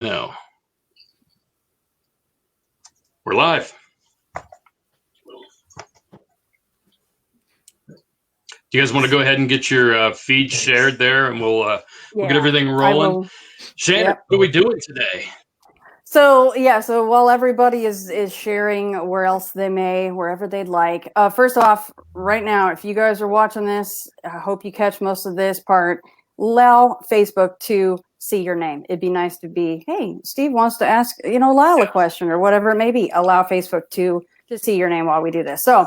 No. We're live. Do you guys want to go ahead and get your feed shared there, and we'll get everything rolling? Shannon, Yep. what are we doing today? So while everybody is sharing wherever they'd like. First off, right now, if you guys are watching this, I hope you catch most of this part. Allow Facebook to see your name. It'd be nice to be, hey, Steve wants to ask, Lyle a question or whatever it may be. Allow Facebook to see your name while we do this. So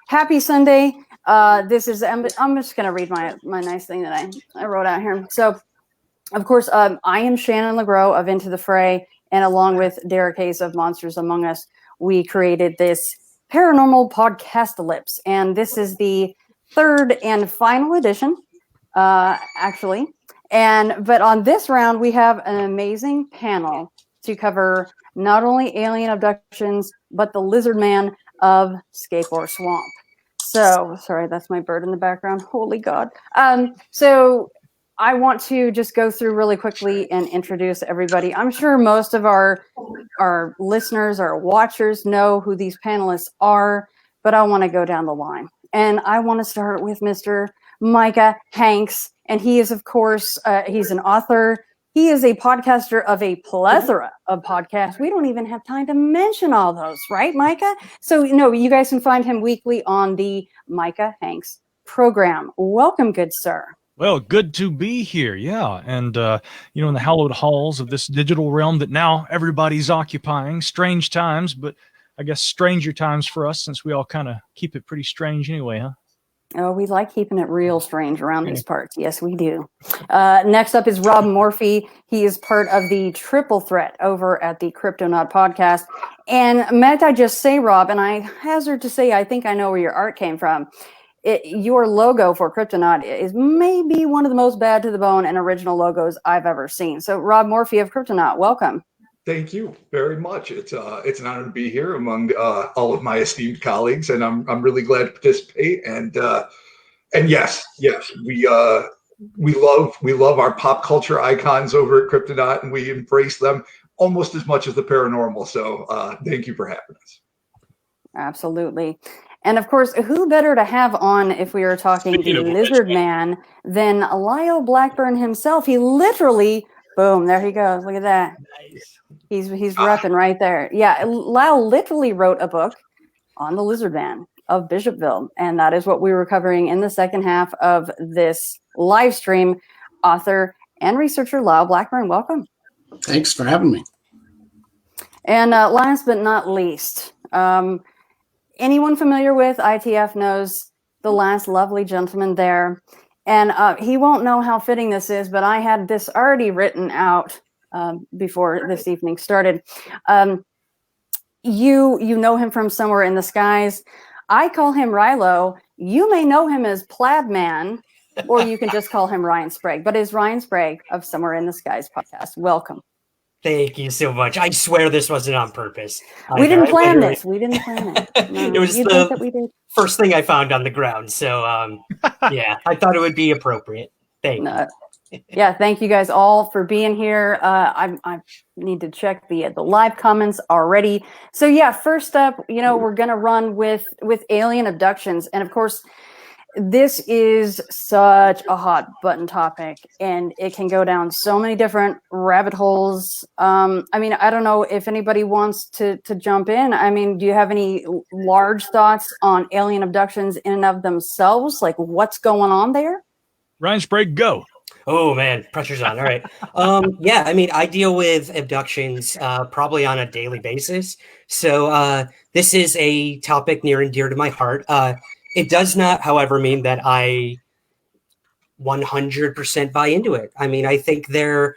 happy Sunday. I'm just going to read my nice thing that I wrote out here. So, of course, I am Shannon LeGro of Into the Fray, and along with Derek Hayes of Monsters Among Us, we created this Paranormal Podcastalypse, and this is the third and final edition, actually. But on this round, we have an amazing panel to cover not only alien abductions, but the lizard man of Scape or Swamp. So, sorry, that's my bird in the background. Holy God. So I want to just go through really quickly and introduce everybody. I'm sure most of our listeners, our watchers know who these panelists are, but I want to go down the line. And I want to start with Mr. Micah Hanks. And he is, of course, he's an author. He is a podcaster of a plethora of podcasts. We don't even have time to mention all those, right, Micah? So, you guys can find him weekly on the Micah Hanks program. Welcome, good sir. Well, good to be here, yeah. And, in the hallowed halls of this digital realm that now everybody's occupying. Strange times, but I guess stranger times for us since we all kind of keep it pretty strange anyway, huh? Oh, we like keeping it real strange around these parts. Yes, we do. Next up is Rob Morphy. He is part of the Triple Threat over at the Cryptonaut podcast. And might I just say, Rob, and I hazard to say, I think I know where your art came from. Your logo for Cryptonaut is maybe one of the most bad to the bone and original logos I've ever seen. So, Rob Morphy of Cryptonaut, welcome. Thank you very much. It's an honor to be here among all of my esteemed colleagues, and I'm really glad to participate. And yes, we love our pop culture icons over at Cryptonaut, and we embrace them almost as much as the paranormal. So, thank you for having us. Absolutely. And of course, who better to have on if we were talking the lizard man than Lyle Blackburn himself? He literally, boom, there he goes. Look at that. Nice. He's repping right there. Yeah, Lyle literally wrote a book on the lizard man of Bishopville. And that is what we were covering in the second half of this live stream. Author and researcher Lyle Blackburn, welcome. Thanks for having me. And last but not least, anyone familiar with ITF knows the last lovely gentleman there. And he won't know how fitting this is, but I had this already written out before this evening started. You know him from Somewhere in the Skies. I call him Rilo. You may know him as Plaid Man, or you can just call him Ryan Sprague. But it's Ryan Sprague of Somewhere in the Skies podcast. Welcome. Thank you so much. I swear this wasn't on purpose. We didn't plan this. We didn't plan it. No, it was the first thing I found on the ground. So, yeah, I thought it would be appropriate. Thank you. Yeah, thank you guys all for being here. I need to check the live comments already. So, yeah, first up, we're going to run with alien abductions. And, of course, this is such a hot button topic, and it can go down so many different rabbit holes. I don't know if anybody wants to jump in. Do you have any large thoughts on alien abductions in and of themselves? Like, what's going on there? Ryan Sprague, go. Oh, man, pressure's on. All right. Yeah, I deal with abductions probably on a daily basis. So this is a topic near and dear to my heart. It does not, however, mean that I 100% buy into it. I think there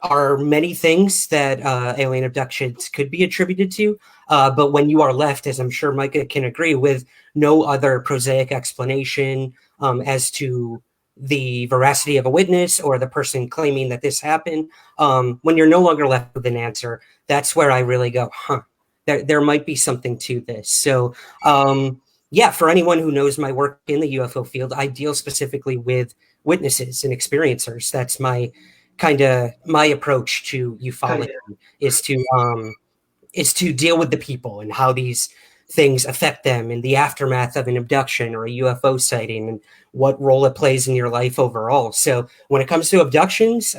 are many things that alien abductions could be attributed to, but when you are left, as I'm sure Micah can agree, with no other prosaic explanation as to the veracity of a witness or the person claiming that this happened, when you're no longer left with an answer, that's where I really go, there might be something to this. So, yeah, for anyone who knows my work in the UFO field, I deal specifically with witnesses and experiencers. That's my kind of my approach to ufology is to deal with the people and how these things affect them in the aftermath of an abduction or a UFO sighting and what role it plays in your life overall. So when it comes to abductions,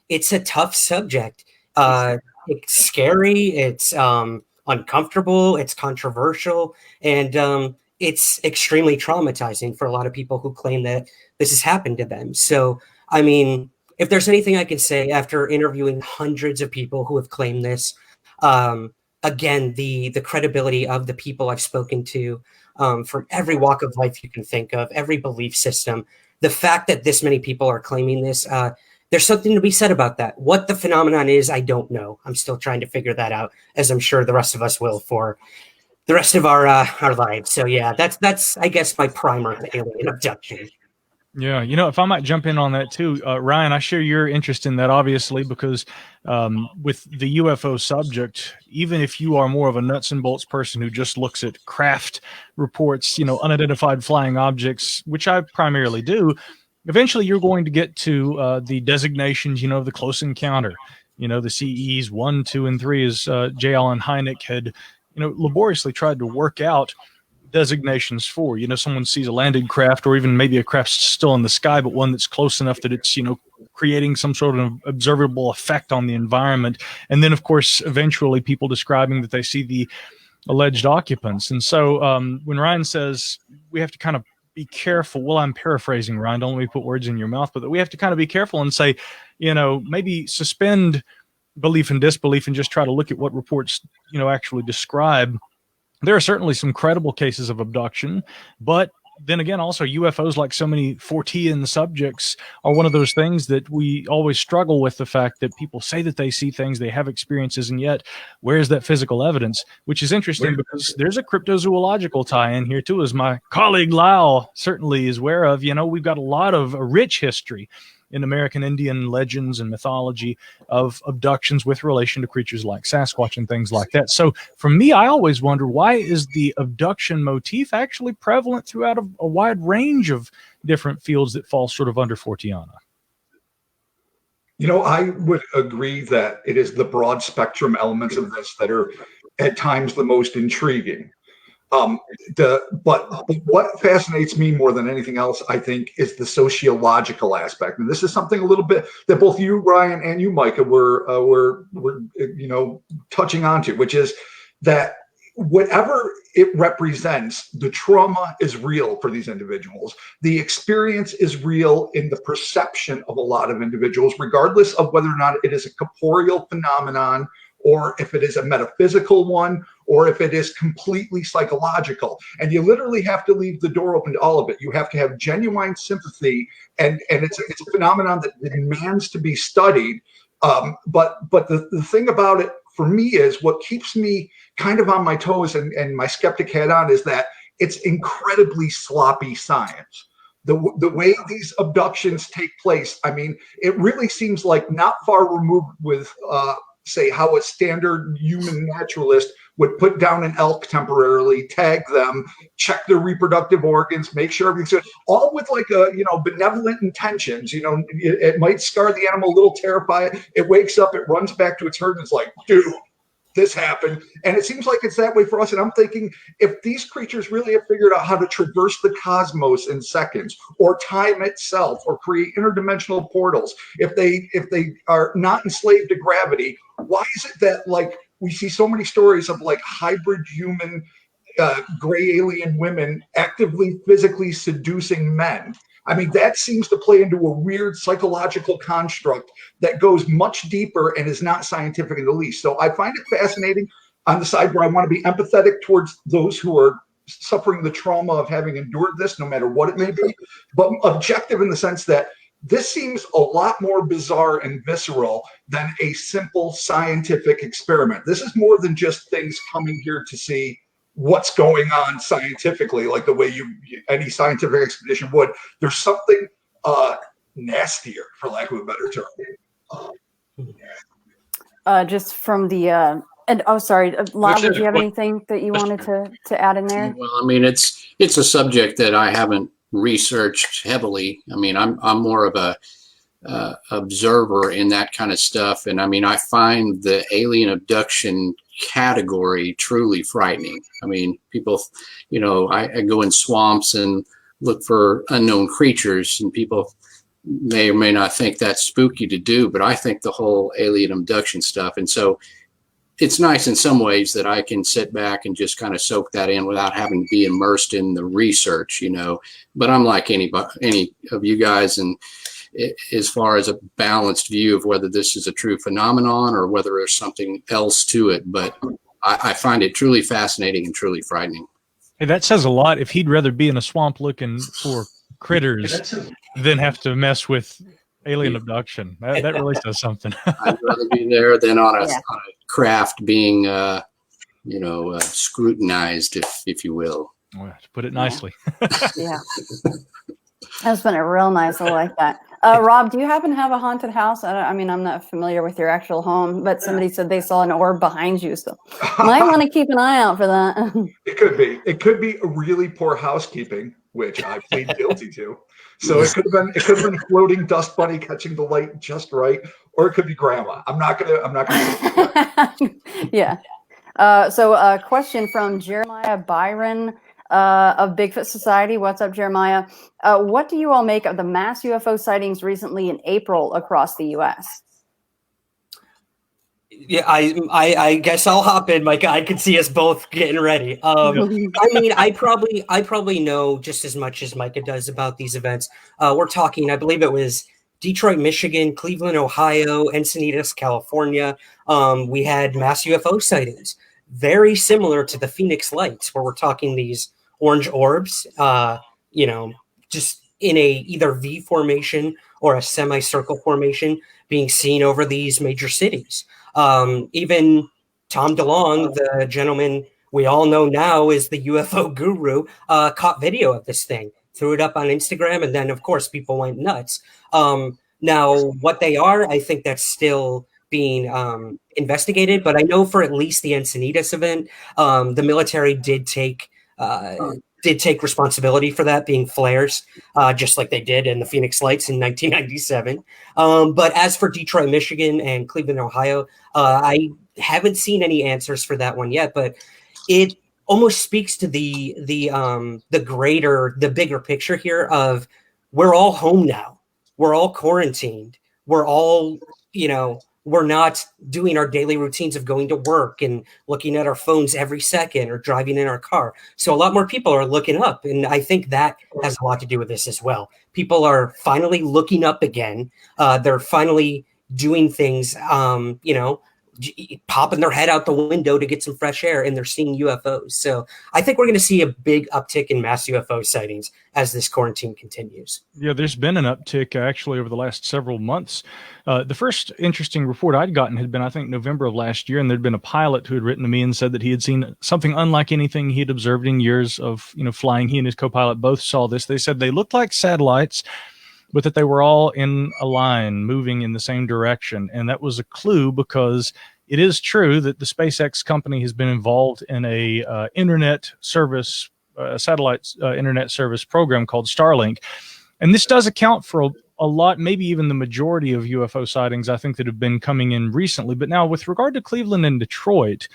it's a tough subject. It's scary. It's uncomfortable. It's controversial. And it's extremely traumatizing for a lot of people who claim that this has happened to them. So, I mean, if there's anything I can say after interviewing hundreds of people who have claimed this, again, the credibility of the people I've spoken to from every walk of life you can think of, every belief system, the fact that this many people are claiming this, there's something to be said about that. What the phenomenon is, I don't know. I'm still trying to figure that out, as I'm sure the rest of us will for the rest of our lives. So yeah, that's I guess my primer to alien abduction. Yeah, if I might jump in on that too, Ryan, I share your interest in that, obviously, because with the UFO subject, even if you are more of a nuts and bolts person who just looks at craft reports, unidentified flying objects, which I primarily do, eventually you're going to get to the designations, the close encounter, the CEs 1, 2, and 3, as J. Allen Hynek had, laboriously tried to work out designations for. Someone sees a landed craft, or even maybe a craft still in the sky, but one that's close enough that it's creating some sort of observable effect on the environment. And then of course eventually people describing that they see the alleged occupants. And so when Ryan says we have to kind of be careful, well, I'm paraphrasing, Ryan, don't let me put words in your mouth, but that we have to kind of be careful and say, maybe suspend belief and disbelief and just try to look at what reports actually describe. There are certainly some credible cases of abduction, but then again, also UFOs, like so many Fortean subjects, are one of those things that we always struggle with, the fact that people say that they see things, they have experiences, and yet where's that physical evidence? Which is interesting because there's a cryptozoological tie-in here too, as my colleague Lyle certainly is aware of. We've got a lot of a rich history in American Indian legends and mythology of abductions with relation to creatures like Sasquatch and things like that. So for me, I always wonder, why is the abduction motif actually prevalent throughout a wide range of different fields that fall sort of under Forteana? I would agree that it is the broad spectrum elements of this that are at times the most intriguing. But what fascinates me more than anything else, I think, is the sociological aspect, and this is something a little bit that both you, Ryan, and you, Micah, were touching onto, which is that whatever it represents, the trauma is real for these individuals. The experience is real in the perception of a lot of individuals, regardless of whether or not it is a corporeal phenomenon, or if it is a metaphysical one, or if it is completely psychological. And you literally have to leave the door open to all of it. You have to have genuine sympathy, and it's a phenomenon that demands to be studied. But the thing about it for me is, what keeps me kind of on my toes and my skeptic hat on is that it's incredibly sloppy science. The way these abductions take place, I mean, it really seems like not far removed with say how a standard human naturalist would put down an elk temporarily, tag them, check their reproductive organs, make sure everything's good, all with like benevolent intentions. It might scar the animal, a little terrify it. It wakes up, it runs back to its herd, and it's like, dude, this happened. And it seems like it's that way for us. And I'm thinking, if these creatures really have figured out how to traverse the cosmos in seconds, or time itself, or create interdimensional portals, if they are not enslaved to gravity, why is it that like we see so many stories of like hybrid human gray alien women actively physically seducing men? I mean, that seems to play into a weird psychological construct that goes much deeper and is not scientific in the least. So I find it fascinating on the side where I want to be empathetic towards those who are suffering the trauma of having endured this, no matter what it may be, but objective in the sense that this seems a lot more bizarre and visceral than a simple scientific experiment. This is more than just things coming here to see what's going on scientifically, like the way any scientific expedition would. There's something nastier, for lack of a better term. Just from the sorry, Lyle, did you have anything that you wanted to add in there? Well, I mean, it's a subject that I haven't researched heavily. I mean, I'm more of a observer in that kind of stuff. And I mean, I find the alien abduction category truly frightening. I mean, people, you know, I go in swamps and look for unknown creatures, and people may or may not think that's spooky to do, but I think the whole alien abduction stuff. And so it's nice in some ways that I can sit back and just kind of soak that in without having to be immersed in the research, you know. But I'm like any of you guys, and as far as a balanced view of whether this is a true phenomenon or whether there's something else to it. But I find it truly fascinating and truly frightening. Hey, that says a lot. If he'd rather be in a swamp looking for critters than have to mess with alien abduction, that really says something. I'd rather be there than on a craft being, scrutinized, if you will. Well, to put it nicely. Yeah. That's been a real nice. I like that. Rob, do you happen to have a haunted house? I mean, I'm not familiar with your actual home, but somebody said they saw an orb behind you, so might want to keep an eye out for that. It could be. It could be a really poor housekeeping, which I plead guilty to. So it could have been floating dust bunny catching the light just right, or it could be grandma. I'm not gonna. Yeah. So a question from Jeremiah Byron of Bigfoot Society. What's up, Jeremiah? What do you all make of the mass UFO sightings recently in April across the U.S.? Yeah, I guess I'll hop in, Micah. I can see us both getting ready. I mean, I probably know just as much as Micah does about these events. We're talking, I believe it was Detroit, Michigan, Cleveland, Ohio, Encinitas, California. We had mass UFO sightings, very similar to the Phoenix Lights, where we're talking these orange orbs, just in a either V formation or a semicircle formation being seen over these major cities. Even Tom DeLonge, the gentleman we all know now is the UFO guru, caught video of this thing, threw it up on Instagram, and then, of course, people went nuts. Now, what they are, I think that's still being investigated, but I know for at least the Encinitas event, the military did take responsibility for that being flares, just like they did in the Phoenix Lights in 1997. But as for Detroit, Michigan, and Cleveland, Ohio, I haven't seen any answers for that one yet. But it almost speaks to the bigger picture here of we're all home now, we're all quarantined, we're all we're not doing our daily routines of going to work and looking at our phones every second or driving in our car. So a lot more people are looking up. And I think that has a lot to do with this as well. People are finally looking up again. They're finally doing things, popping their head out the window to get some fresh air, and they're seeing UFOs. So I think we're going to see a big uptick in mass UFO sightings as this quarantine continues. Yeah, there's been an uptick actually over the last several months. The first interesting report I'd gotten had been, I think, November of last year, and there'd been a pilot who had written to me and said that he had seen something unlike anything he had observed in years of flying. He and his co-pilot both saw this. They said they looked like satellites, but that they were all in a line moving in the same direction. And that was a clue, because it is true that the SpaceX company has been involved in a internet service, satellite internet service program called Starlink. And this does account for a lot, maybe even the majority of UFO sightings, I think, that have been coming in recently. But now with regard to Cleveland and Detroit,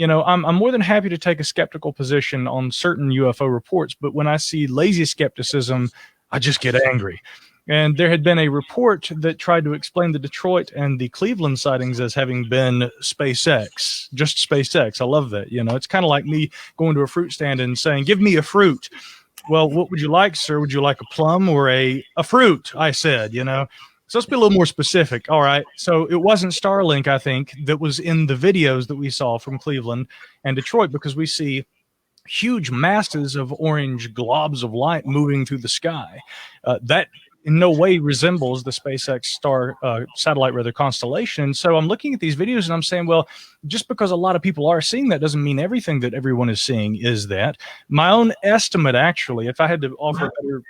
I'm more than happy to take a skeptical position on certain UFO reports. But when I see lazy skepticism, I just get angry. And there had been a report that tried to explain the Detroit and the Cleveland sightings as having been SpaceX, just SpaceX. I love that. It's kind of like me going to a fruit stand and saying, "Give me a fruit." Well, what would you like, sir? Would you like a plum or a fruit? I said, So let's be a little more specific. All right. So it wasn't Starlink, I think, that was in the videos that we saw from Cleveland and Detroit, because we see huge masses of orange globs of light moving through the sky. That in no way resembles the SpaceX satellite constellation. So I'm looking at these videos and I'm saying, well, just because a lot of people are seeing that doesn't mean everything that everyone is seeing is that. My own estimate, actually, if I had to offer a better,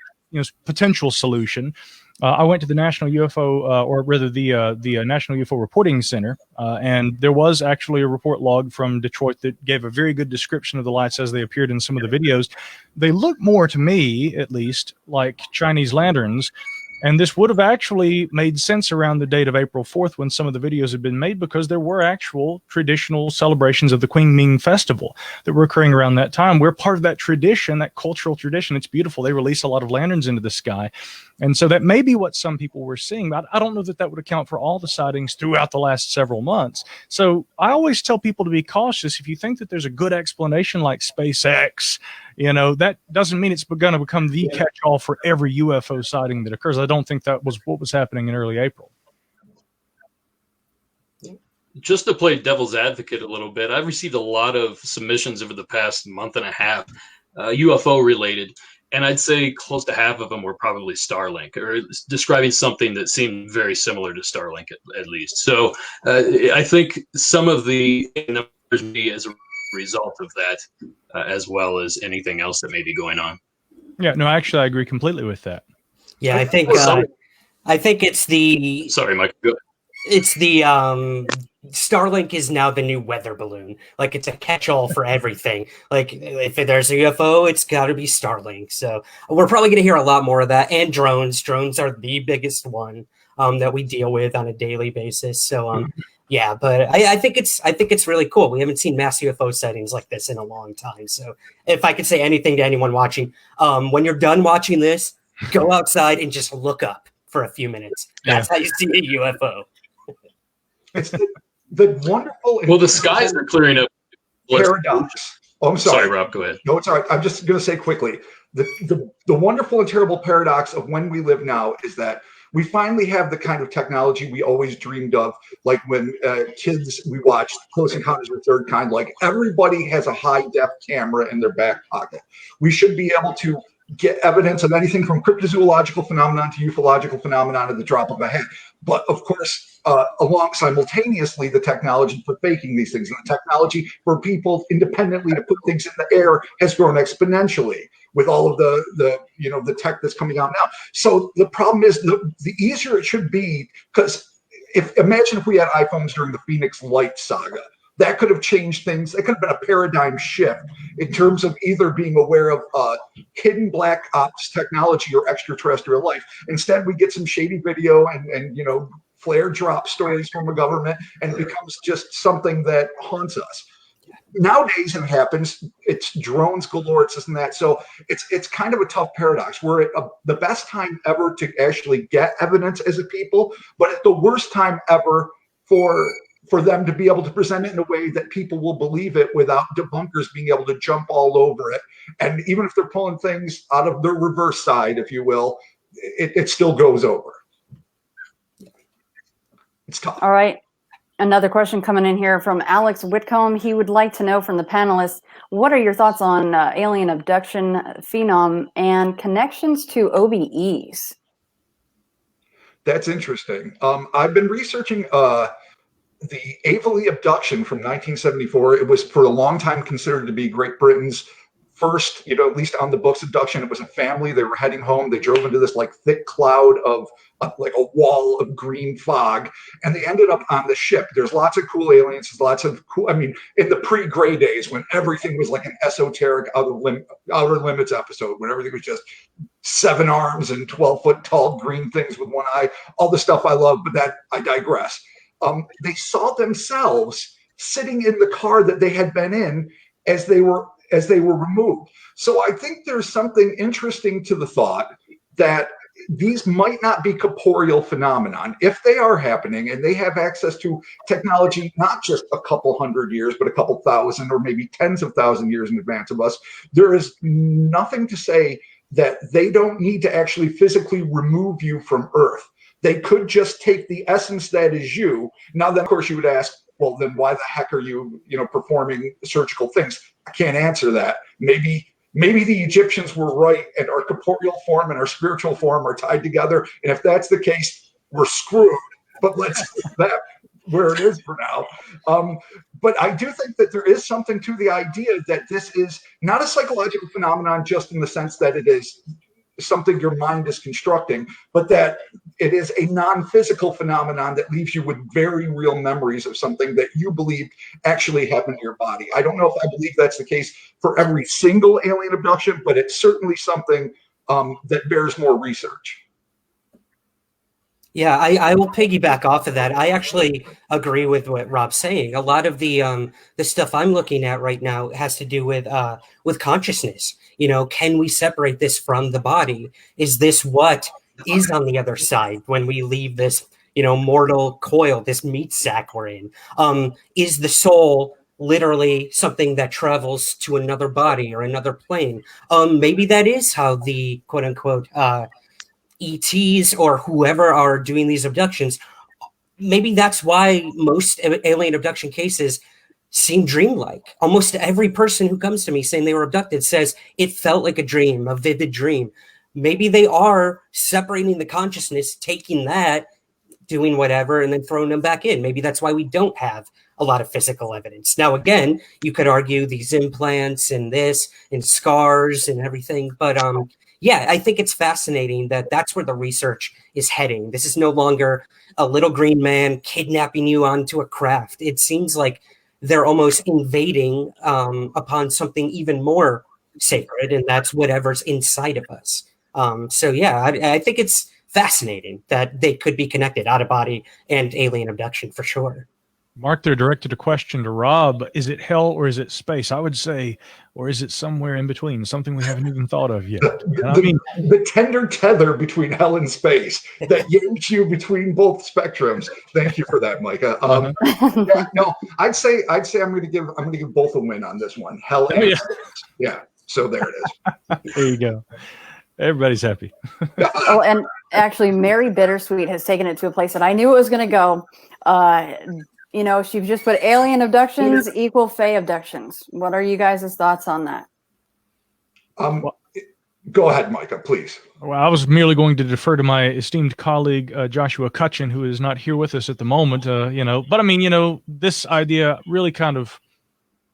potential solution, I went to the National UFO, the National UFO Reporting Center, and there was actually a report log from Detroit that gave a very good description of the lights as they appeared in some of the videos. They look more, to me at least, like Chinese lanterns, And this would have actually made sense around the date of April 4th when some of the videos had been made, because there were actual traditional celebrations of the Queen Ming Festival that were occurring around that time. We're part of that tradition, that cultural tradition. It's beautiful. They release a lot of lanterns into the sky. And so that may be what some people were seeing, but I don't know that that would account for all the sightings throughout the last several months. So I always tell people to be cautious. If you think that there's a good explanation like SpaceX, that doesn't mean it's going to become the catch-all for every UFO sighting that occurs. I don't think that was what was happening in early April. Just to play devil's advocate a little bit, I've received a lot of submissions over the past month and a half, UFO related, and I'd say close to half of them were probably Starlink, or describing something that seemed very similar to Starlink at least. So I think some of the numbers may be as a result of that, as well as anything else that may be going on. Yeah, no, actually, I agree completely with that. Yeah, I think it's the. Sorry, Mike. Go ahead. It's the Starlink is now the new weather balloon. Like, it's a catch-all for everything. Like, if there's a UFO, it's got to be Starlink. So we're probably going to hear a lot more of that. And drones. Drones are the biggest one that we deal with on a daily basis. So yeah, but I think it's really cool. We haven't seen mass UFO sightings like this in a long time. So if I could say anything to anyone watching, when you're done watching this, go outside and just look up for a few minutes. That's how you see a UFO. It's the wonderful. Well, the skies are clearing up. Paradox. Oh, I'm sorry. Sorry, Rob. Go ahead. No, it's all right. I'm just going to say quickly, the wonderful and terrible paradox of when we live now is that we finally have the kind of technology we always dreamed of. Like when kids, we watched Close Encounters of the Third Kind. Like, everybody has a high-def camera in their back pocket. We should be able to get evidence of anything from cryptozoological phenomenon to ufological phenomenon at the drop of a hat. But of course, along simultaneously, the technology for faking these things and the technology for people independently to put things in the air has grown exponentially with all of the tech that's coming out now. So the problem is the easier it should be, because imagine if we had iPhones during the Phoenix Light saga. That could have changed things. It could have been a paradigm shift in terms of either being aware of hidden black ops technology or extraterrestrial life. Instead, we get some shady video and flare drop stories from a government, and it becomes just something that haunts us. Nowadays, it happens. It's drones galore. It's this and that. So it's kind of a tough paradox. We're at the best time ever to actually get evidence as a people, but at the worst time ever for them to be able to present it in a way that people will believe it without debunkers being able to jump all over it. And even if they're pulling things out of their reverse side, if you will, it still goes over. It's tough. All right. Another question coming in here from Alex Whitcomb. He would like to know from the panelists, what are your thoughts on alien abduction phenom and connections to OBEs? That's interesting. I've been researching the Avery abduction from 1974. It was for a long time considered to be Great Britain's first, at least on the books, abduction. It was a family. They were heading home. They drove into this thick cloud of like a wall of green fog, and they ended up on the ship. There's lots of cool aliens. There's lots of cool. I mean, in the pre-Gray days when everything was like an esoteric Outer Limits episode, when everything was just 7 arms and 12-foot tall green things with one eye, all the stuff I love, but that I digress. They saw themselves sitting in the car that they had been in as they were removed. So I think there's something interesting to the thought that these might not be corporeal phenomenon. If they are happening and they have access to technology, not just a couple hundred years, but a couple thousand or maybe tens of thousand years in advance of us, there is nothing to say that they don't need to actually physically remove you from Earth. They could just take the essence that is you. Now, then, of course, you would ask, well, then why the heck are you, performing surgical things? I can't answer that. Maybe the Egyptians were right, and our corporeal form and our spiritual form are tied together. And if that's the case, we're screwed. But let's leave that where it is for now. But I do think that there is something to the idea that this is not a psychological phenomenon just in the sense that it is something your mind is constructing, but that it is a non-physical phenomenon that leaves you with very real memories of something that you believe actually happened to your body. I don't know if I believe that's the case for every single alien abduction, but it's certainly something that bears more research. Yeah, I will piggyback off of that. I actually agree with what Rob's saying. A lot of the stuff I'm looking at right now has to do with consciousness. You know, can we separate this from the body? Is this what is on the other side when we leave this, you know, mortal coil, this meat sack we're in? Is the soul literally something that travels to another body or another plane? Maybe that is how the quote unquote ETs or whoever are doing these abductions. Maybe that's why most alien abduction cases seem dreamlike. Almost every person who comes to me saying they were abducted says it felt like a dream, a vivid dream. Maybe they are separating the consciousness, taking that, doing whatever, and then throwing them back in. Maybe that's why we don't have a lot of physical evidence. Now, again, you could argue these implants and this and scars and everything, but yeah, I think it's fascinating that that's where the research is heading. This is no longer a little green man kidnapping you onto a craft. It seems like they're almost invading upon something even more sacred, and that's whatever's inside of us. So yeah, I think it's fascinating that they could be connected, out of body and alien abduction for sure. Mark there directed a question to Rob. Is it hell or is it space? I would say, or is it somewhere in between? Something we haven't even thought of yet. The tender tether between hell and space that yanks you between both spectrums. Thank you for that, Micah. Yeah, no, I'd say I'm going to give both a win on this one. Hell and space. Yeah. So there it is. There you go. Everybody's happy. Oh, and actually, Mary Bittersweet has taken it to a place that I knew it was going to go. You know, she just put alien abductions equal Fay abductions. What are you guys' thoughts on that? Go ahead, Micah, please. Well, I was merely going to defer to my esteemed colleague, Joshua Cutchin, who is not here with us at the moment, you know. But I mean, you know, this idea really kind of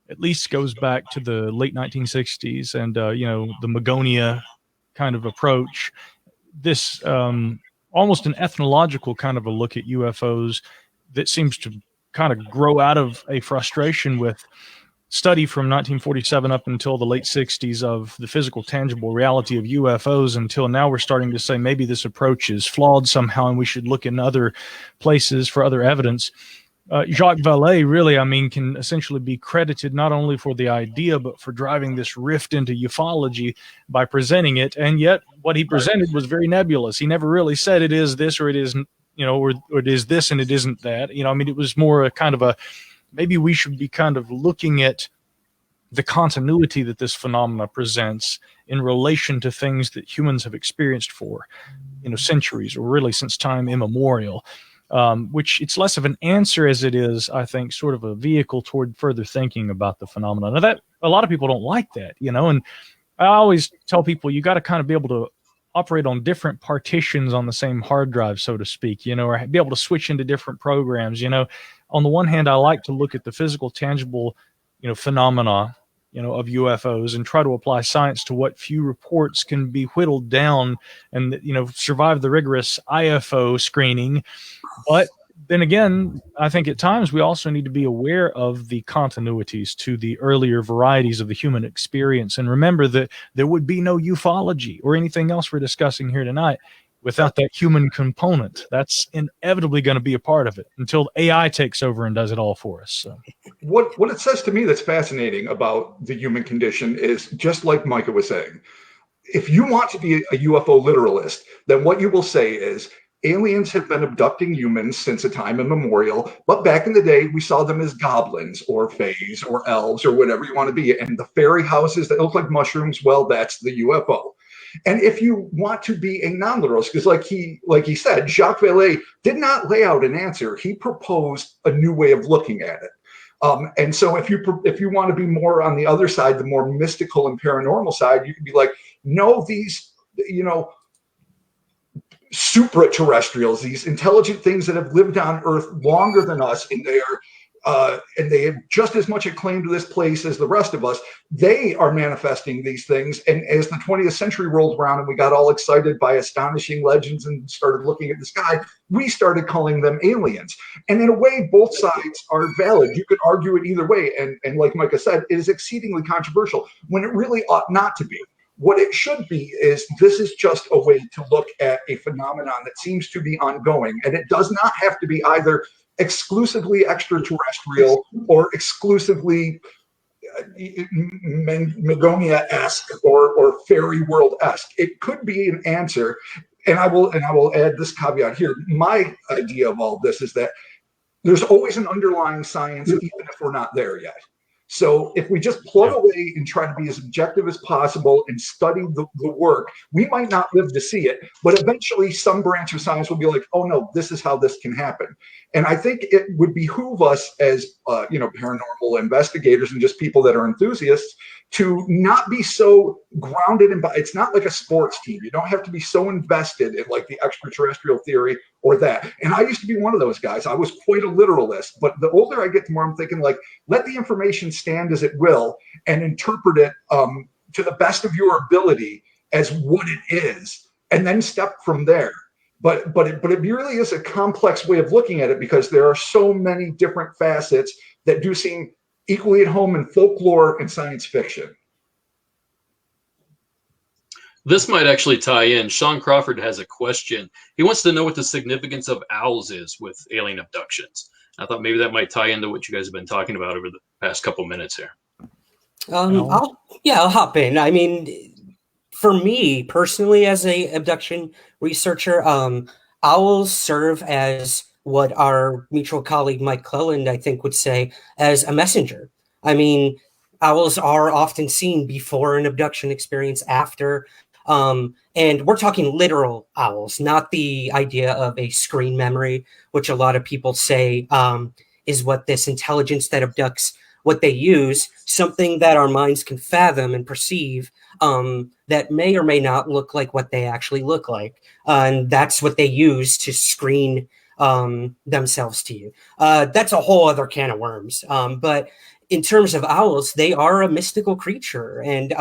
at least goes back to the late 1960s and, you know, the Magonia kind of approach. This almost an ethnological kind of a look at UFOs that seems to kind of grow out of a frustration with study from 1947 up until the late 60s of the physical, tangible reality of UFOs, until now we're starting to say maybe this approach is flawed somehow and we should look in other places for other evidence. Jacques Vallée really, I mean, can essentially be credited not only for the idea, but for driving this rift into ufology by presenting it. And yet what he presented was very nebulous. He never really said it is this or it isn't, you know, or it is this and it isn't that. You know, I mean, it was more a kind of a, maybe we should be kind of looking at the continuity that this phenomena presents in relation to things that humans have experienced for, you know, centuries or really since time immemorial. Which it's less of an answer as it is, I think, sort of a vehicle toward further thinking about the phenomenon. Now, that a lot of people don't like that, you know, and I always tell people you got to kind of be able to operate on different partitions on the same hard drive, so to speak, you know, or be able to switch into different programs. You know, on the one hand, I like to look at the physical, tangible, you know, phenomena, you know, of UFOs and try to apply science to what few reports can be whittled down and, you know, survive the rigorous IFO screening. But then again, I think at times we also need to be aware of the continuities to the earlier varieties of the human experience and remember that there would be no ufology or anything else we're discussing here tonight without that human component. That's inevitably going to be a part of it until AI takes over and does it all for us. So. What it says to me that's fascinating about the human condition is, just like Micah was saying, if you want to be a UFO literalist, then what you will say is, aliens have been abducting humans since a time immemorial, but back in the day, we saw them as goblins or fays or elves or whatever you want to be. And the fairy houses that look like mushrooms, well, that's the UFO. And if you want to be a non-literalist, because like he said, Jacques Vallée did not lay out an answer. He proposed a new way of looking at it. And so if you want to be more on the other side, the more mystical and paranormal side, you can be like, no, these, you know, supra-terrestrials, these intelligent things that have lived on Earth longer than us, and they have just as much a claim to this place as the rest of us. They are manifesting these things. And as the 20th century rolled around and we got all excited by astonishing legends and started looking at the sky, we started calling them aliens. And in a way, both sides are valid. You could argue it either way. And like Micah said, it is exceedingly controversial when it really ought not to be. What it should be is this is just a way to look at a phenomenon that seems to be ongoing. And it does not have to be either exclusively extraterrestrial or exclusively Megonia-esque or fairy world-esque. It could be an answer. And I will add this caveat here. My idea of all this is that there's always an underlying science, even if we're not there yet. So if we just plug away and try to be as objective as possible and study the work, we might not live to see it, but eventually some branch of science will be like, oh no, this is how this can happen. And I think it would behoove us as paranormal investigators and just people that are enthusiasts to not be so grounded in, it's not like a sports team. You don't have to be so invested in like the extraterrestrial theory or that. And I used to be one of those guys. I was quite a literalist, but the older I get, the more I'm thinking like, let the information stand as it will and interpret it to the best of your ability as what it is, and then step from there. But it really is a complex way of looking at it because there are so many different facets that do seem equally at home in folklore and science fiction. This might actually tie in. Sean Crawford has a question. He wants to know what the significance of owls is with alien abductions. I thought maybe that might tie into what you guys have been talking about over the past couple minutes here. I'll hop in. I mean, for me personally, as a abduction researcher, owls serve as what our mutual colleague Mike Cleland, I think, would say as a messenger. I mean, owls are often seen before an abduction experience, after, and we're talking literal owls, not the idea of a screen memory, which a lot of people say is what this intelligence that abducts, what they use, something that our minds can fathom and perceive that may or may not look like what they actually look like. And that's what they use to screen themselves to you. That's a whole other can of worms. But in terms of owls, they are a mystical creature. And,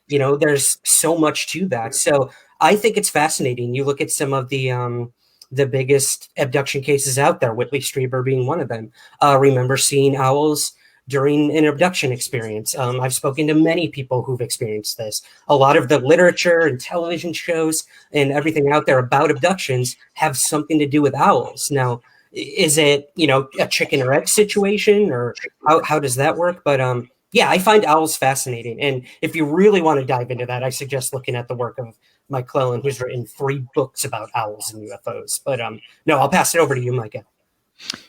there's so much to that. So I think it's fascinating. You look at some of the biggest abduction cases out there, Whitley Strieber being one of them. Remember seeing owls during an abduction experience. I've spoken to many people who've experienced this. A lot of the literature and television shows and everything out there about abductions have something to do with owls. Now, is it, a chicken or egg situation, or how does that work? But I find owls fascinating. And if you really want to dive into that, I suggest looking at the work of Mike Cleland, who's written 3 books about owls and UFOs. But no, I'll pass it over to you, Micah.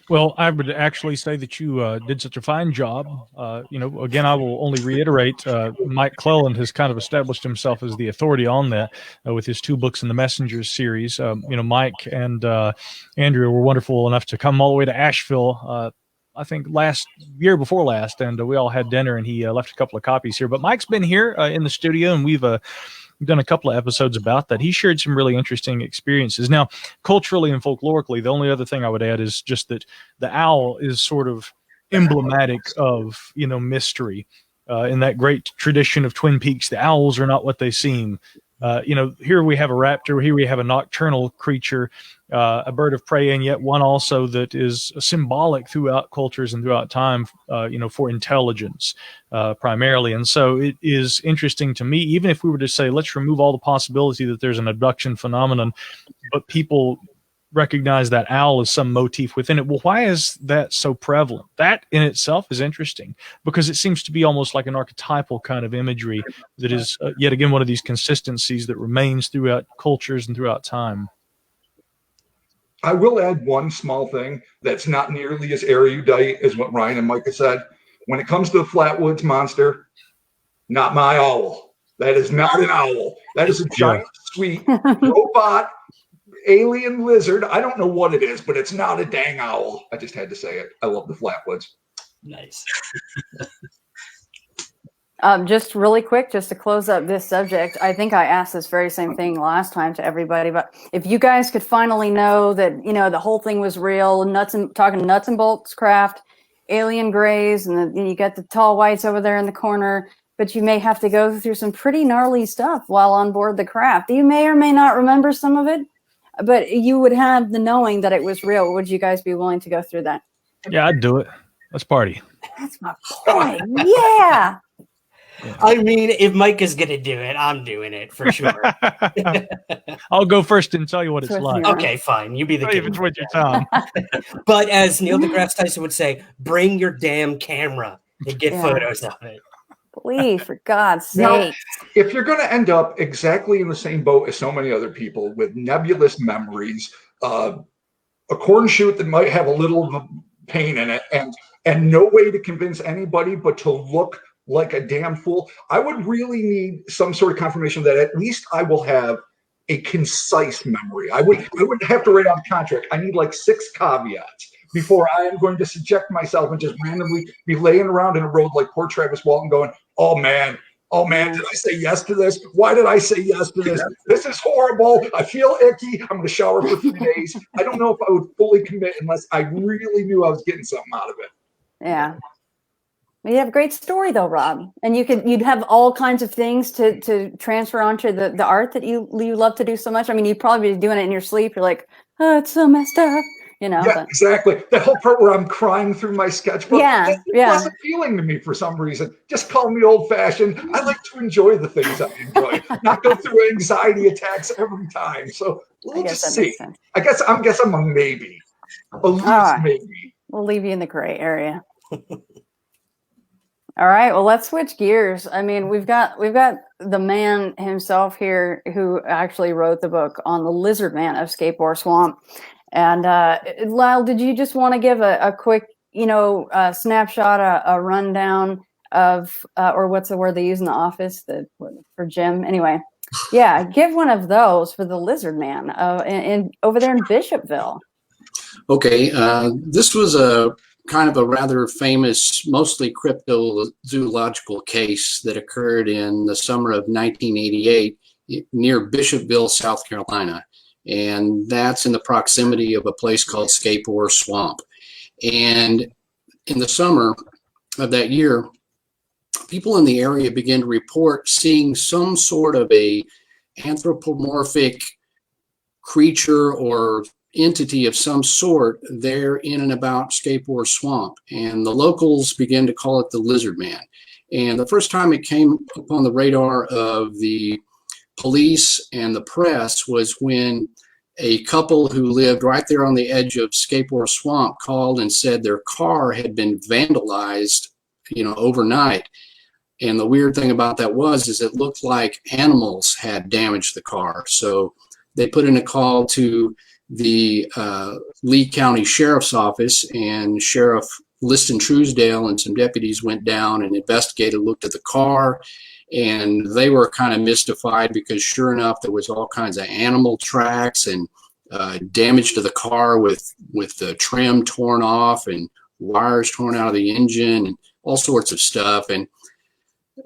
Well, I would actually say that you did such a fine job. Again, I will only reiterate, Mike Cleland has kind of established himself as the authority on that with his 2 books in the Messengers series. Mike and Andrea were wonderful enough to come all the way to Asheville, I think year before last, and we all had dinner, and he left a couple of copies here. But Mike's been here in the studio, and we've done a couple of episodes about that. He shared some really interesting experiences. Now, culturally and folklorically, the only other thing I would add is just that the owl is sort of emblematic of, mystery. In that great tradition of Twin Peaks, the owls are not what they seem. Here we have a raptor, here we have a nocturnal creature, a bird of prey, and yet one also that is symbolic throughout cultures and throughout time, for intelligence primarily. And so it is interesting to me, even if we were to say, let's remove all the possibility that there's an abduction phenomenon, but people recognize that owl as some motif within it. Well, why is that so prevalent? That in itself is interesting because it seems to be almost like an archetypal kind of imagery that is yet again one of these consistencies that remains throughout cultures and throughout time. I will add one small thing that's not nearly as erudite as what Ryan and Micah said. When it comes to the Flatwoods monster, not my owl. That is not an owl. That is a giant, sweet robot alien lizard. I don't know what it is, but it's not a dang owl. I just had to say it. I love the Flatwoods. Nice. Just really quick, just to close up this subject, I think I asked this very same thing last time to everybody, but if you guys could finally know that, the whole thing was real, talking nuts and bolts craft, alien grays, and you got the tall whites over there in the corner, but you may have to go through some pretty gnarly stuff while on board the craft. You may or may not remember some of it, but you would have the knowing that it was real. Would you guys be willing to go through that? Yeah, I'd do it. Let's party. That's my point. Yeah. I mean, if Mike is gonna do it, I'm doing it for sure. I'll go first and tell you what it's Twisting like. your arm. Okay, fine. You be the Even king. with your tongue. But as Neil deGrasse Tyson would say, bring your damn camera and get Yeah. photos of it. Please, for God's Now, sake. if you're going to end up exactly in the same boat as so many other people with nebulous memories, a corn shoot that might have a little of a pain in it, and no way to convince anybody but to look like a damn fool, I would really need some sort of confirmation that at least I will have a concise memory. I wouldn't have to write out a contract. I need like 6 caveats before I am going to subject myself and just randomly be laying around in a road like poor Travis Walton going, oh man, did I say yes to this? Why did I say yes to this? This is horrible. I feel icky. I'm going to shower for 3 days. I don't know if I would fully commit unless I really knew I was getting something out of it. Yeah. You have a great story though, Rob, and you'd have all kinds of things to transfer onto the art that you love to do so much. I mean, you'd probably be doing it in your sleep. You're like, oh, it's so messed up, you know. Yeah, but. exactly. The whole part where I'm crying through my sketchbook. Yeah, It wasn't appealing to me for some reason. Just call me old-fashioned. I like to enjoy the things I enjoy, not go through anxiety attacks every time. So we'll just see. I guess I'm a maybe. A loose maybe. We'll leave you in the gray area. All right, well, let's switch gears. I mean, we've got the man himself here who actually wrote the book on the lizard man of Scape Swamp. And Lyle, did you just want to give a quick, snapshot, a rundown of, or what's the word they use in the office for Jim? Anyway, yeah, give one of those for the lizard man over there in Bishopville. Okay, this was a kind of a rather famous, mostly cryptozoological case that occurred in the summer of 1988 near Bishopville, South Carolina. And that's in the proximity of a place called Scape Swamp. And in the summer of that year, people in the area began to report seeing some sort of a anthropomorphic creature or entity of some sort there in and about Scape Swamp, and the locals began to call it the lizard man. And the first time it came upon the radar of the police and the press was when a couple who lived right there on the edge of Scape Swamp called and said their car had been vandalized, overnight. And the weird thing about that is it looked like animals had damaged the car. So they put in a call to the Lee County Sheriff's Office, and Sheriff Liston Truesdale and some deputies went down and investigated, looked at the car, and they were kind of mystified because sure enough, there was all kinds of animal tracks and damage to the car with the trim torn off and wires torn out of the engine and all sorts of stuff. And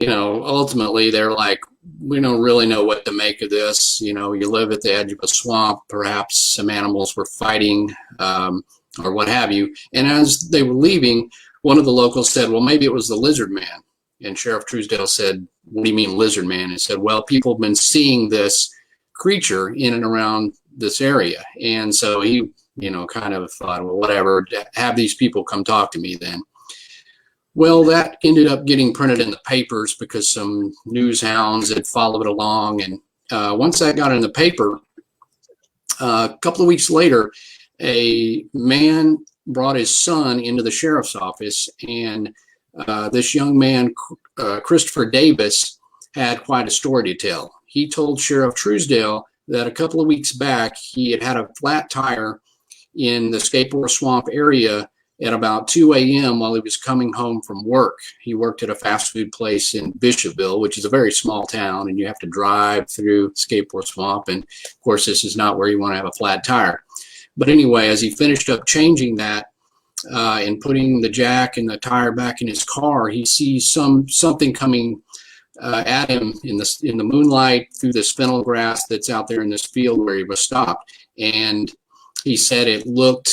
ultimately they're like, we don't really know what to make of this. You live at the edge of a swamp, perhaps some animals were fighting or what have you. And as they were leaving, one of the locals said, well, maybe it was the lizard man. And Sheriff Truesdale said, what do you mean lizard man? And said, well, people have been seeing this creature in and around this area. And so he, kind of thought, well, whatever, have these people come talk to me then. Well, that ended up getting printed in the papers because some news hounds had followed along. And once that got in the paper, a couple of weeks later, a man brought his son into the sheriff's office. And this young man, Christopher Davis, had quite a story to tell. He told Sheriff Truesdale that a couple of weeks back, he had a flat tire in the Scape Swamp area at about 2 a.m. while he was coming home from work. He worked at a fast food place in Bishopville, which is a very small town, and you have to drive through Scape Swamp. And of course, this is not where you want to have a flat tire. But anyway, as he finished up changing that and putting the jack and the tire back in his car, he sees something coming at him in the moonlight through this fennel grass that's out there in this field where he was stopped. And he said it looked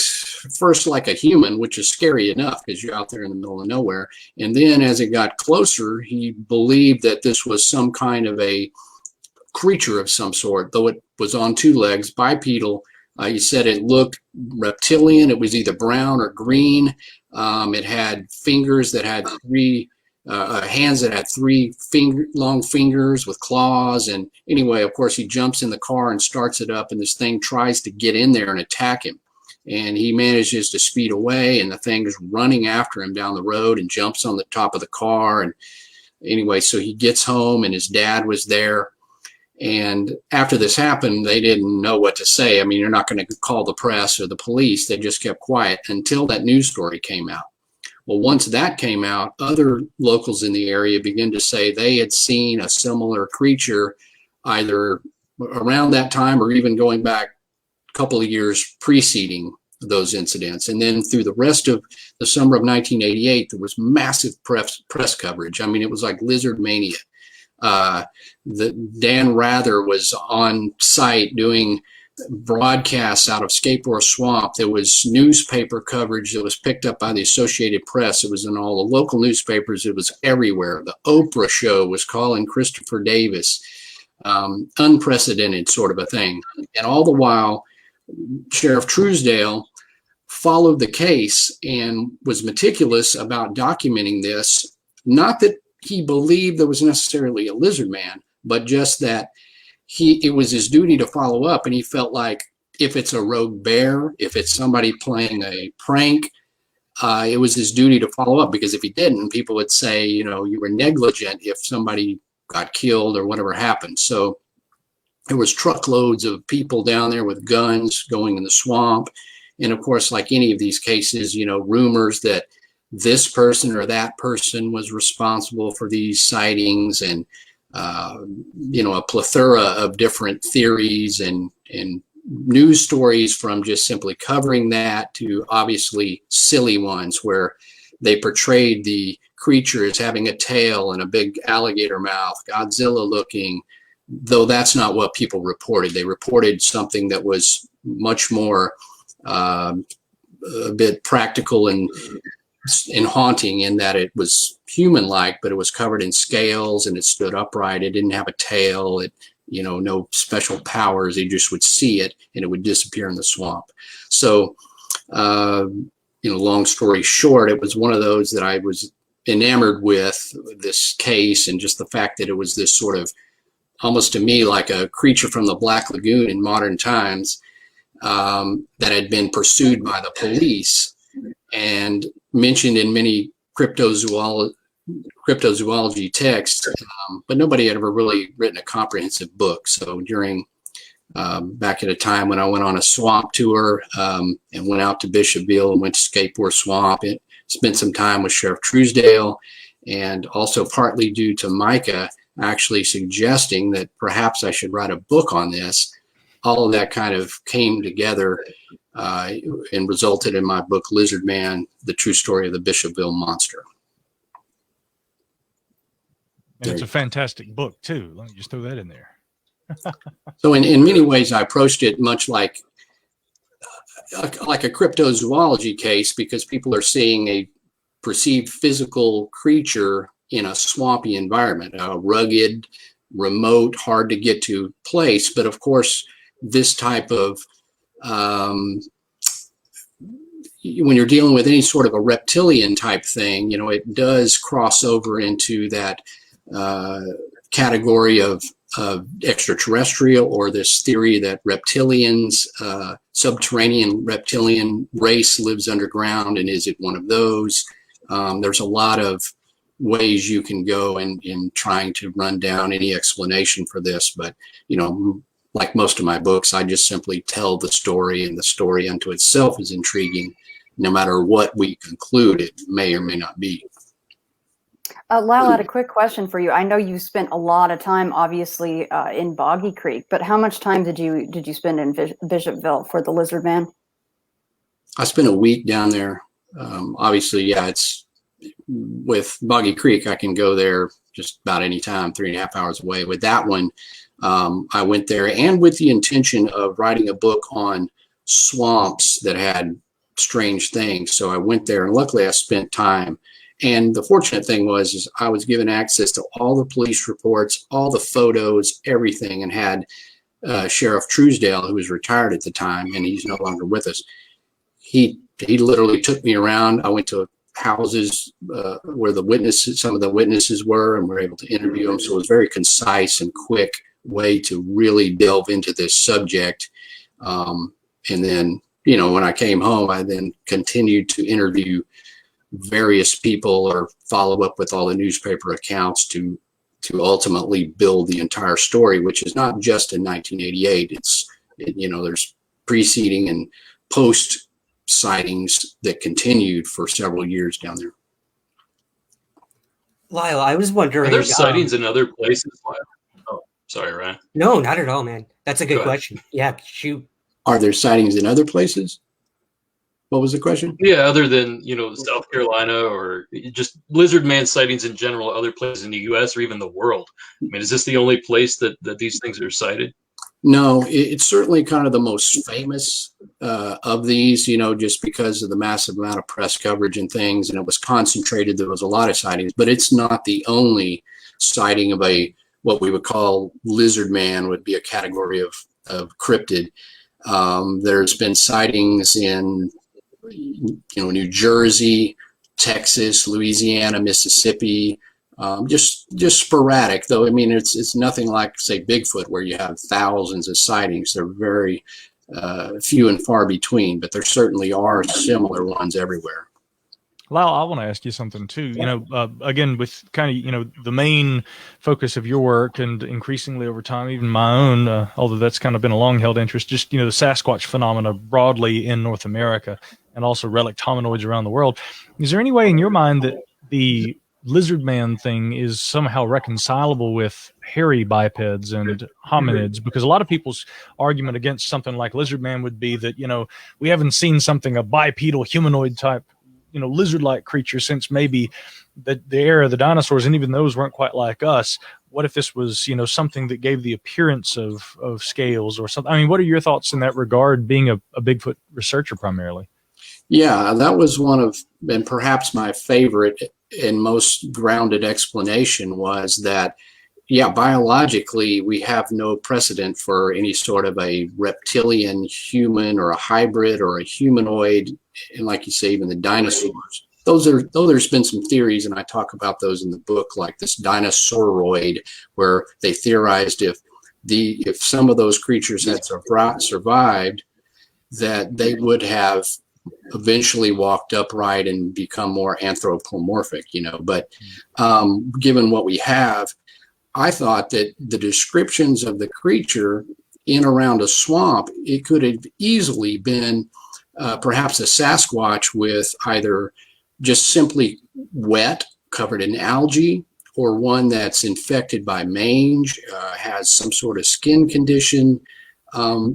first like a human, which is scary enough because you're out there in the middle of nowhere. And then as it got closer, he believed that this was some kind of a creature of some sort, though it was on 2 legs, bipedal. He said it looked reptilian. It was either brown or green. It had fingers that had 3 hands that had long fingers with claws. And anyway, of course, he jumps in the car and starts it up, and this thing tries to get in there and attack him. And he manages to speed away, and the thing is running after him down the road and jumps on the top of the car. And anyway, so he gets home, and his dad was there. And after this happened, they didn't know what to say. I mean, you're not going to call the press or the police. They just kept quiet until that news story came out. Well, once that came out, other locals in the area began to say they had seen a similar creature either around that time or even going back a couple of years preceding those incidents. And then through the rest of the summer of 1988, there was massive press coverage. I mean, it was like lizard mania. Dan Rather was on site doing broadcasts out of Scape Swamp. There was newspaper coverage that was picked up by the Associated Press. It was in all the local newspapers. It was everywhere. The Oprah show was calling Christopher Davis. Unprecedented sort of a thing. And all the while, Sheriff Truesdale followed the case and was meticulous about documenting this. Not that he believed there was necessarily a lizard man, but just that it was his duty to follow up, and he felt like if it's a rogue bear, if it's somebody playing a prank, it was his duty to follow up, because if he didn't, people would say, you know, you were negligent if somebody got killed or whatever happened. So there was truckloads of people down there with guns going in the swamp. And of course, like any of these cases, you know, rumors that this person or that person was responsible for these sightings, and you know, a plethora of different theories and news stories, from just simply covering that to obviously silly ones where they portrayed the creature as having a tail and a big alligator mouth, Godzilla looking, though that's not what people reported. They reported something that was much more a bit practical and haunting, in that it was human-like, but it was covered in scales and it stood upright. It didn't have a tail. It, you know, no special powers. You just would see it and it would disappear in the swamp. So, you know, long story short, it was one of those that I was enamored with, this case, and just the fact that it was this sort of, almost to me, like a creature from the Black Lagoon in modern times, that had been pursued by the police and mentioned in many cryptozoology texts, but nobody had ever really written a comprehensive book. So during, back at a time when I went on a swamp tour and went out to Bishopville and went to Scape Swamp, and spent some time with Sheriff Truesdale, and also partly due to Micah actually suggesting that perhaps I should write a book on this. All of that kind of came together and resulted in my book, Lizard Man, The True Story of the Bishopville Monster. And it's a fantastic book, too. Let me just throw that in there. So in many ways, I approached it much like a cryptozoology case, because people are seeing a perceived physical creature in a swampy environment, a rugged, remote, hard to get to place. But of course, this type of, when you're dealing with any sort of a reptilian type thing, you know, it does cross over into that category of extraterrestrial, or this theory that reptilians, subterranean reptilian race lives underground, and is it one of those? There's a lot of ways you can go in trying to run down any explanation for this, but, you know, like most of my books, I just simply tell the story, and the story unto itself is intriguing, no matter what we conclude it may or may not be. Lyle, I had a quick question for you. I know you spent a lot of time, obviously, in Boggy Creek, but how much time did you spend in Bishopville for the Lizard Man? I spent a week down there. Obviously, yeah, it's with Boggy Creek, I can go there just about any time, 3.5 hours away. With that one, I went there, and with the intention of writing a book on swamps that had strange things. So I went there, and luckily I spent time. And the fortunate thing was I was given access to all the police reports, all the photos, everything, and had Sheriff Truesdale, who was retired at the time, and he's no longer with us. He literally took me around. I went to houses where some of the witnesses were, and we're able to interview them. So it was very concise and quick way to really delve into this subject. And then, when I came home, I then continued to interview various people or follow up with all the newspaper accounts to ultimately build the entire story, which is not just in 1988. There's preceding and post sightings that continued for several years down there. Lyle, I was wondering, are there sightings in other places? Oh, sorry, Ryan. No, not at all, man. That's a good question. Yeah, shoot. Are there sightings in other places? What was the question? Yeah, other than, South Carolina or just lizard man sightings in general, other places in the U.S. or even the world. I mean, is this the only place that these things are sighted? No, it's certainly kind of the most famous of these, just because of the massive amount of press coverage and things, and it was concentrated. There was a lot of sightings, but it's not the only sighting of what we would call lizard man, would be a category of cryptid. There's been sightings in New Jersey, Texas, Louisiana, Mississippi, just sporadic, though. I mean, it's nothing like, say, Bigfoot, where you have thousands of sightings. They're very few and far between, but there certainly are similar ones everywhere. Lyle, I want to ask you something too. Again, with kind of, the main focus of your work, and increasingly over time, even my own, although that's kind of been a long-held interest, just, the Sasquatch phenomena broadly in North America, and also relic hominoids around the world. Is there any way in your mind that the lizard man thing is somehow reconcilable with hairy bipeds and hominids? Because a lot of people's argument against something like lizard man would be that, we haven't seen a bipedal humanoid type, lizard-like creature since maybe the era of the dinosaurs, and even those weren't quite like us. What if this was, something that gave the appearance of scales or something? I mean, what are your thoughts in that regard, being a Bigfoot researcher primarily? Yeah, that was one of, and perhaps my favorite and most grounded explanation, was that, biologically, we have no precedent for any sort of a reptilian human or a hybrid or a humanoid. And like you say, even the dinosaurs, though there's been some theories, and I talk about those in the book, like this dinosauroid, where they theorized if some of those creatures had survived, that they would have eventually walked upright and become more anthropomorphic, but given what we have, I thought that the descriptions of the creature in around a swamp, it could have easily been perhaps a Sasquatch with either just simply wet, covered in algae, or one that's infected by mange, has some sort of skin condition,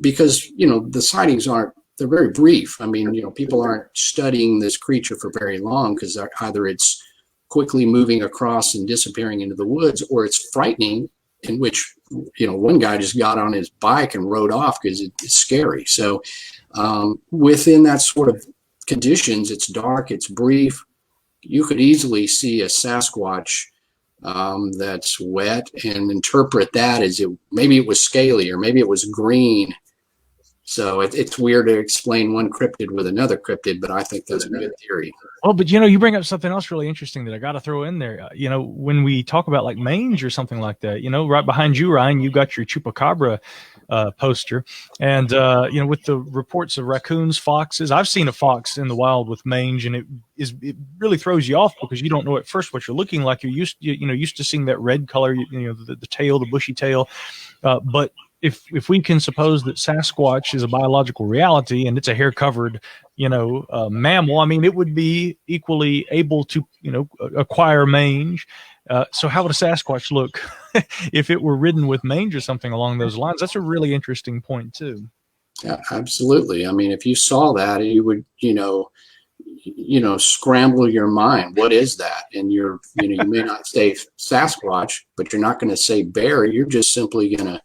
because, the sightings they're very brief. I mean, people aren't studying this creature for very long, because either it's quickly moving across and disappearing into the woods, or it's frightening, in which, one guy just got on his bike and rode off because it's scary. So within that sort of conditions, it's dark, it's brief. You could easily see a Sasquatch that's wet and interpret that as maybe it was scaly, or maybe it was green. So it's weird to explain one cryptid with another cryptid, but I think that's a good theory. Well, but you bring up something else really interesting that I got to throw in there. When we talk about like mange or something like that, right behind you, Ryan, you got your chupacabra poster, and with the reports of raccoons, foxes, I've seen a fox in the wild with mange, and it really throws you off, because you don't know at first what you're looking like. You're used to seeing that red color, the tail, the bushy tail, but if we can suppose that Sasquatch is a biological reality and it's a hair-covered, mammal, I mean, it would be equally able to, acquire mange. So how would a Sasquatch look if it were ridden with mange or something along those lines? That's a really interesting point too. Yeah, absolutely. I mean, if you saw that, you would, scramble your mind. What is that? And you may not say Sasquatch, but you're not going to say bear. You're just simply going to.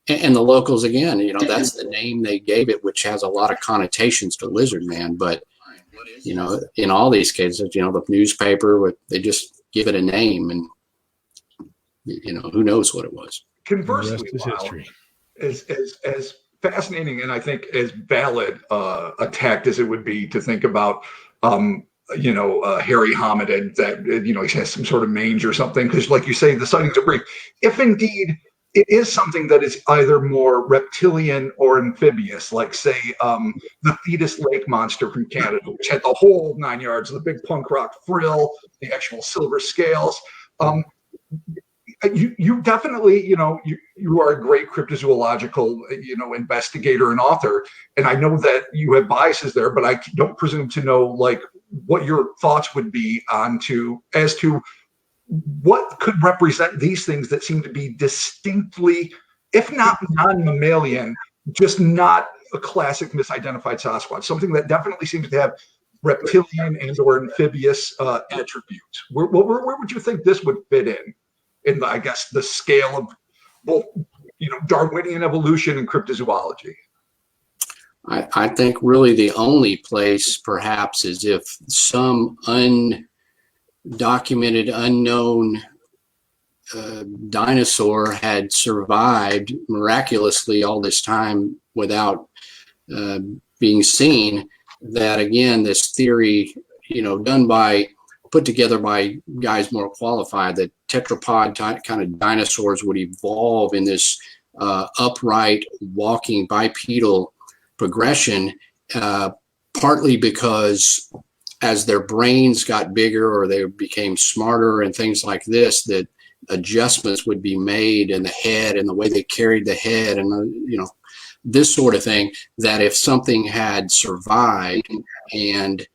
And the locals, again, that's the name they gave it, which has a lot of connotations to lizard man. But, in all these cases, the newspaper, they just give it a name, and, who knows what it was. Conversely, as fascinating and I think as valid a tact as it would be to think about hairy hominid that, he has some sort of mange or something. Because like you say, the sightings are brief. If indeed it is something that is either more reptilian or amphibious, like say the Thetis lake monster from Canada, which had the whole 9 yards, the big punk rock frill, the actual silver scales. You definitely, you are a great cryptozoological, investigator and author. And I know that you have biases there, but I don't presume to know like what your thoughts would be as to what could represent these things that seem to be distinctly, if not non-mammalian, just not a classic misidentified Sasquatch, something that definitely seems to have reptilian and or amphibious attributes. Where would you think this would fit in the, I guess, the scale of both, Darwinian evolution and cryptozoology? I think really the only place perhaps is if some undocumented, unknown dinosaur had survived miraculously all this time without being seen. That again, this theory, put together by guys more qualified, that tetrapod kind of dinosaurs would evolve in this upright, walking, bipedal progression, partly because as their brains got bigger or they became smarter and things like this, that adjustments would be made in the head and the way they carried the head and, this sort of thing, that if something had survived and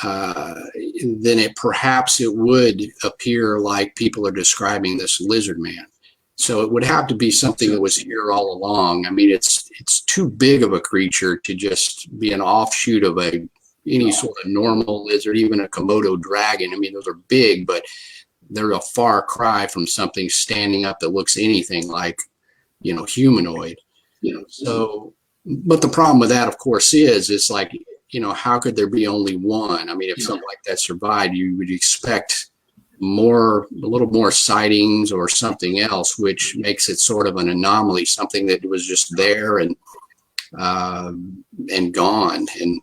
then perhaps it would appear like people are describing this lizard man. So it would have to be something that was here all along. I mean, it's too big of a creature to just be an offshoot of any sort of normal lizard, even a Komodo dragon. I mean, those are big, but they're a far cry from something standing up that looks anything like, humanoid. So, but the problem with that, of course, is like, how could there be only one? I mean, if something like that survived, you would expect a little more sightings or something else, which makes it sort of an anomaly, something that was just there and gone. And,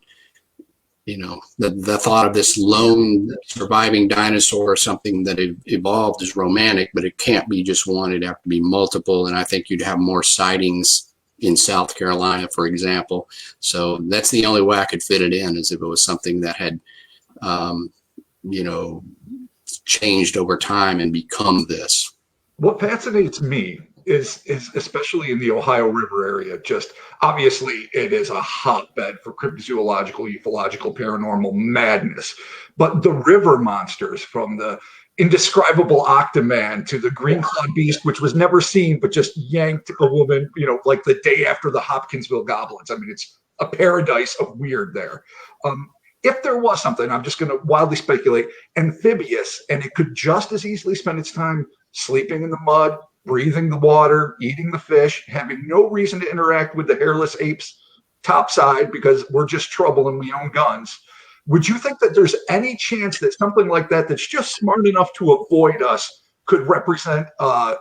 the thought of this lone surviving dinosaur or something that evolved is romantic, but it can't be just one. It'd have to be multiple. And I think you'd have more sightings in South Carolina, for example. So that's the only way I could fit it in, is if it was something that had, changed over time and become this. What fascinates me is especially in the Ohio River area, just obviously it is a hotbed for cryptozoological, ufological, paranormal madness. But the river monsters, from the indescribable Octoman to the green clawed beast, which was never seen but just yanked a woman, like the day after the Hopkinsville goblins. I mean, it's a paradise of weird there. If there was something, I'm just going to wildly speculate, amphibious, and it could just as easily spend its time sleeping in the mud, breathing the water, eating the fish, having no reason to interact with the hairless apes topside because we're just trouble and we own guns. Would you think that there's any chance that something like that, that's just smart enough to avoid us, could represent a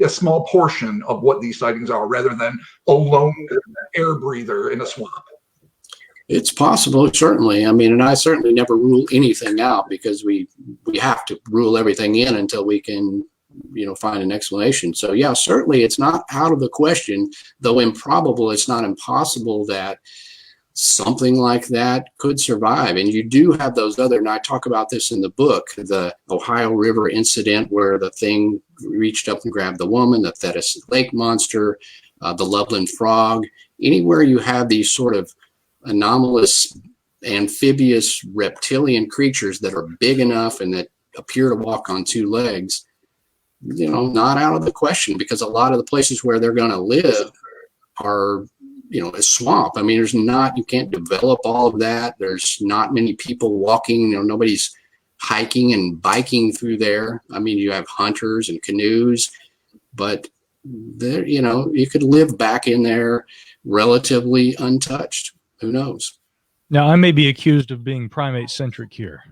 small portion of what these sightings are, rather than a lone air breather in a swamp? It's possible, certainly. I mean, and I certainly never rule anything out, because we have to rule everything in until we can, find an explanation. So yeah, certainly it's not out of the question, though improbable. It's not impossible that something like that could survive. And you do have those other, and I talk about this in the book, the Ohio River incident where the thing reached up and grabbed the woman, the Thetis lake monster, the Loveland frog. Anywhere you have these sort of anomalous amphibious reptilian creatures that are big enough and that appear to walk on two legs, not out of the question, because a lot of the places where they're going to live are, a swamp. I mean, you can't develop all of that. There's not many people walking, nobody's hiking and biking through there. I mean, you have hunters and canoes, but there, you could live back in there relatively untouched. Who knows? Now, I may be accused of being primate-centric here,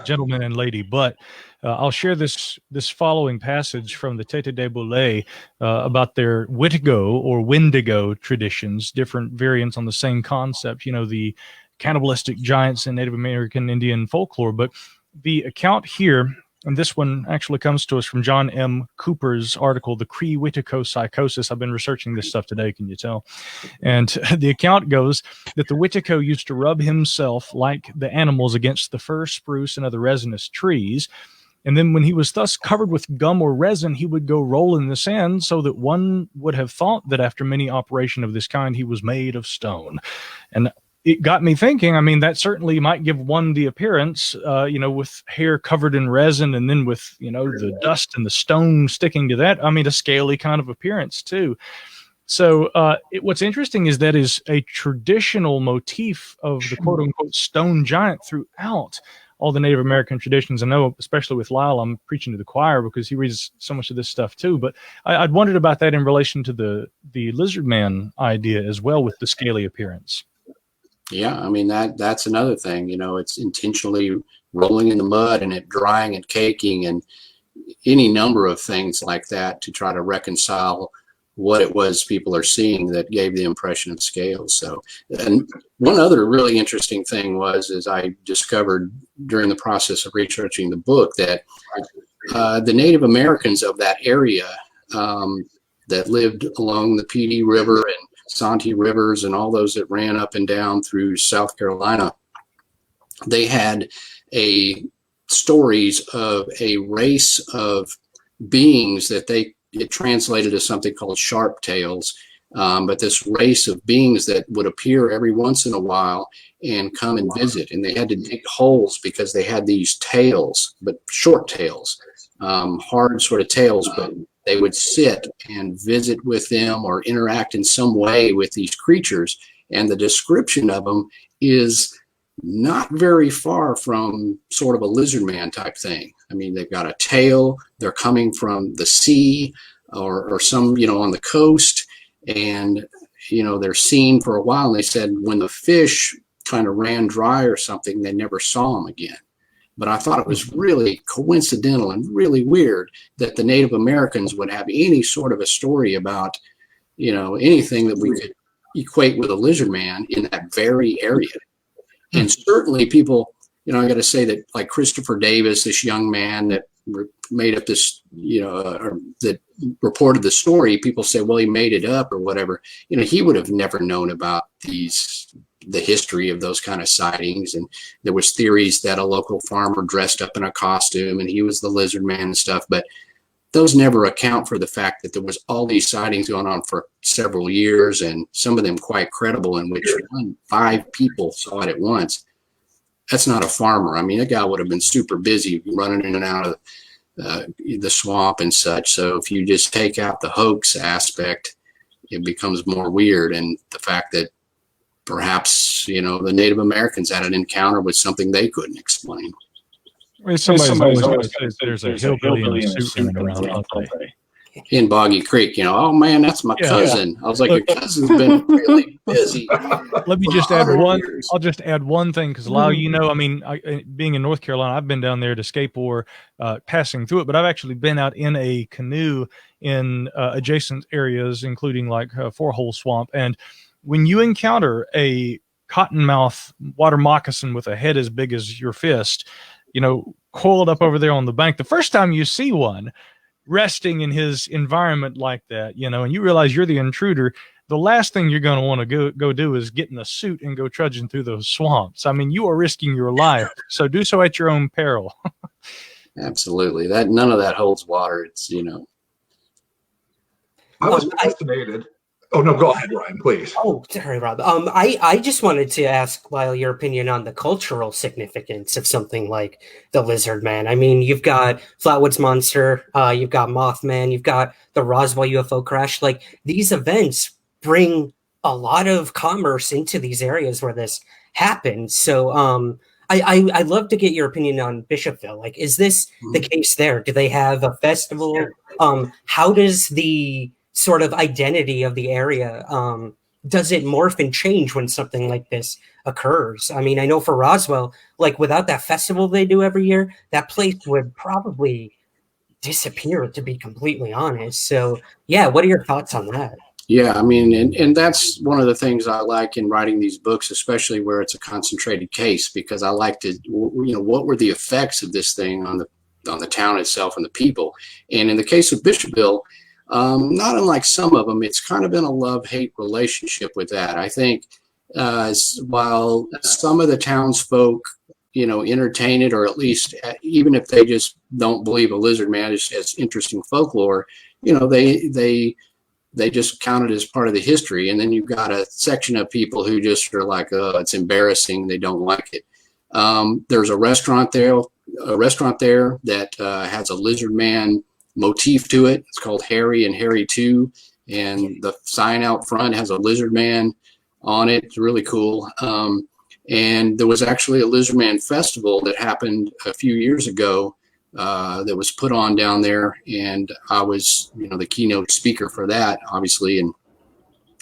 gentleman and lady, but I'll share this following passage from the Tete de Boulay about their Witigo or Wendigo traditions, different variants on the same concept. The cannibalistic giants in Native American Indian folklore. But the account here, and this one actually comes to us from John M. Cooper's article, The Cree-Witico Psychosis. I've been researching this stuff today, can you tell? And the account goes that the Witico used to rub himself like the animals against the fir, spruce, and other resinous trees. And then when he was thus covered with gum or resin, he would go roll in the sand, so that one would have thought that after many operation of this kind, he was made of stone. And it got me thinking, I mean, that certainly might give one the appearance, with hair covered in resin, and then with, the dust and the stone sticking to that. I mean, a scaly kind of appearance too. So what's interesting is that is a traditional motif of the quote unquote stone giant throughout all the Native American traditions. I know, especially with Lyle, I'm preaching to the choir because he reads so much of this stuff too. But I'd wondered about that in relation to the lizard man idea as well, with the scaly appearance. Yeah, I mean, that's another thing. It's intentionally rolling in the mud and it drying and caking and any number of things like that to try to reconcile what it was people are seeing that gave the impression of scales. So, and one other really interesting thing is I discovered during the process of researching the book that the Native Americans of that area that lived along the PD River and Santee Rivers and all those that ran up and down through South Carolina, they had stories of a race of beings that it translated as something called sharp tails, but this race of beings that would appear every once in a while and come and visit, and they had to dig holes because they had these tails, but short tails, hard sort of tails, but they would sit and visit with them or interact in some way with these creatures. And the description of them is not very far from sort of a lizard man type thing. I mean, they've got a tail, they're coming from the sea or some, on the coast, and, they're seen for a while. And they said when the fish kind of ran dry or something, they never saw them again. But I thought it was really coincidental and really weird that the Native Americans would have any sort of a story about, anything that we could equate with a lizard man in that very area. And certainly people, I got to say that, like Christopher Davis, this young man that made up this, or that reported the story, people say, well, he made it up or whatever. He would have never known about the history of those kind of sightings. And there was theories that a local farmer dressed up in a costume and he was the lizard man and stuff, but those never account for the fact that there was all these sightings going on for several years, and some of them quite credible, in which 5 people saw it at once. That's not a farmer. I mean, that guy would have been super busy running in and out of the swamp and such. So if you just take out the hoax aspect, it becomes more weird. And the fact that perhaps, the Native Americans had an encounter with something they couldn't explain. Somebody's always says there's a hillbilly in a suit running around in Boggy Creek, oh man, that's my cousin. I was like, your cousin's been really busy. Let me just add one. I'll just add one thing, because Lyle, I mean, being in North Carolina, I've been down there to Scape or passing through it, but I've actually been out in a canoe in adjacent areas, including like Four Hole Swamp. And when you encounter a cottonmouth water moccasin with a head as big as your fist, coiled up over there on the bank, the first time you see one resting in his environment like that, and you realize you're the intruder, the last thing you're going to want to go do is get in a suit and go trudging through those swamps. I mean, you are risking your life, so do so at your own peril. Absolutely. None of that holds water. It's, I was fascinated. Oh, no, go ahead, Ryan, please. Oh, sorry, Rob. I just wanted to ask, Lyle, your opinion on the cultural significance of something like the Lizard Man. I mean, you've got Flatwoods Monster, you've got Mothman, you've got the Roswell UFO crash. Like, these events bring a lot of commerce into these areas where this happens. So I'd love to get your opinion on Bishopville. Like, is this the case there? Do they have a festival? How does the sort of identity of the area, does it morph and change when something like this occurs? I mean, I know for Roswell, like, without that festival they do every year, that place would probably disappear, to be completely honest. So yeah, what are your thoughts on that? Yeah, I mean, and that's one of the things I like in writing these books, especially where it's a concentrated case, because I like to, what were the effects of this thing on the town itself and the people. And in the case of Bishopville, not unlike some of them, it's kind of been a love-hate relationship with that. I think while some of the townsfolk, entertain it, or at least even if they just don't believe a lizard man is interesting folklore, they just count it as part of the history. And then you've got a section of people who just are like, oh, it's embarrassing. They don't like it. There's a restaurant there that has a lizard man motif to it. It's called Harry and Harry 2. And the sign out front has a lizard man on it. It's really cool. And there was actually a lizard man festival that happened a few years ago that was put on down there, and I was, the keynote speaker for that, obviously, and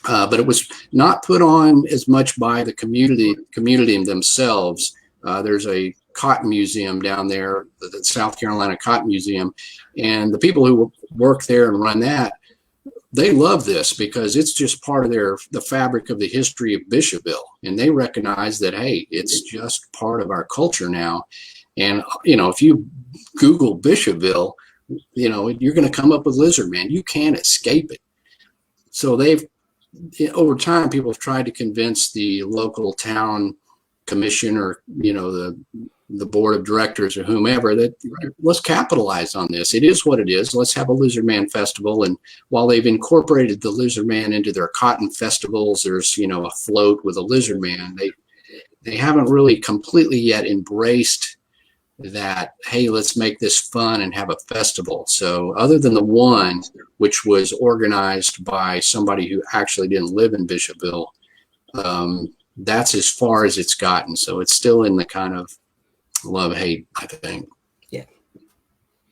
but it was not put on as much by the community themselves. There's a cotton museum down there, the South Carolina Cotton Museum, and the people who work there and run that, they love this because it's just part of the fabric of the history of Bishopville, and they recognize that, hey, it's just part of our culture now. And, if you Google Bishopville, you're going to come up with lizard man. You can't escape it. So over time, people have tried to convince the local town commission or, the board of directors or whomever that let's capitalize on this. It is what it is. Let's have a lizard man festival. And while they've incorporated the lizard man into their cotton festivals, there's, a float with a lizard man. They haven't really completely yet embraced that, hey, let's make this fun and have a festival. So other than the one, which was organized by somebody who actually didn't live in Bishopville, that's as far as it's gotten. So it's still in the kind of love-hate, I think. Yeah.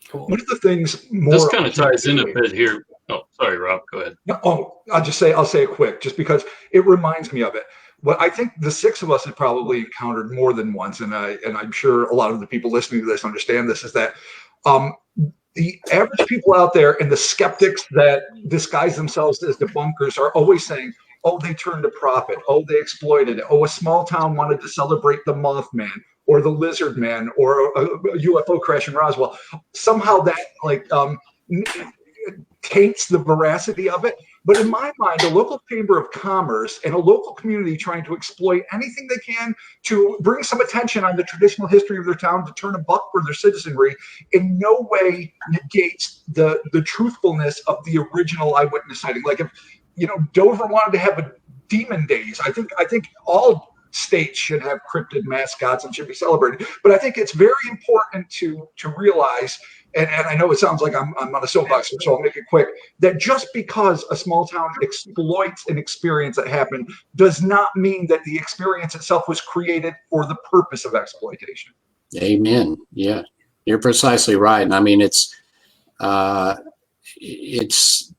Cool. One of the things this kind of ties in a bit here. Oh, sorry, Rob, go ahead. No, I'll say it quick, just because it reminds me of it. What I think the six of us have probably encountered more than once, and I'm sure a lot of the people listening to this understand this, is that the average people out there and the skeptics that disguise themselves as debunkers are always saying, oh, they turned a profit. Oh, they exploited it. Oh, a small town wanted to celebrate the Mothman or the Lizard Man or a UFO crash in Roswell. Somehow that taints the veracity of it. But in my mind, a local chamber of commerce and a local community trying to exploit anything they can to bring some attention on the traditional history of their town, to turn a buck for their citizenry, in no way negates the truthfulness of the original eyewitness sighting. Like if Dover wanted to have a demon days, I think all states should have cryptid mascots and should be celebrated. But I think it's very important to realize, and I know it sounds like I'm on a soapbox, so I'll make it quick, that just because a small town exploits an experience that happened does not mean that the experience itself was created for the purpose of exploitation. Amen. Yeah, you're precisely right. And I mean,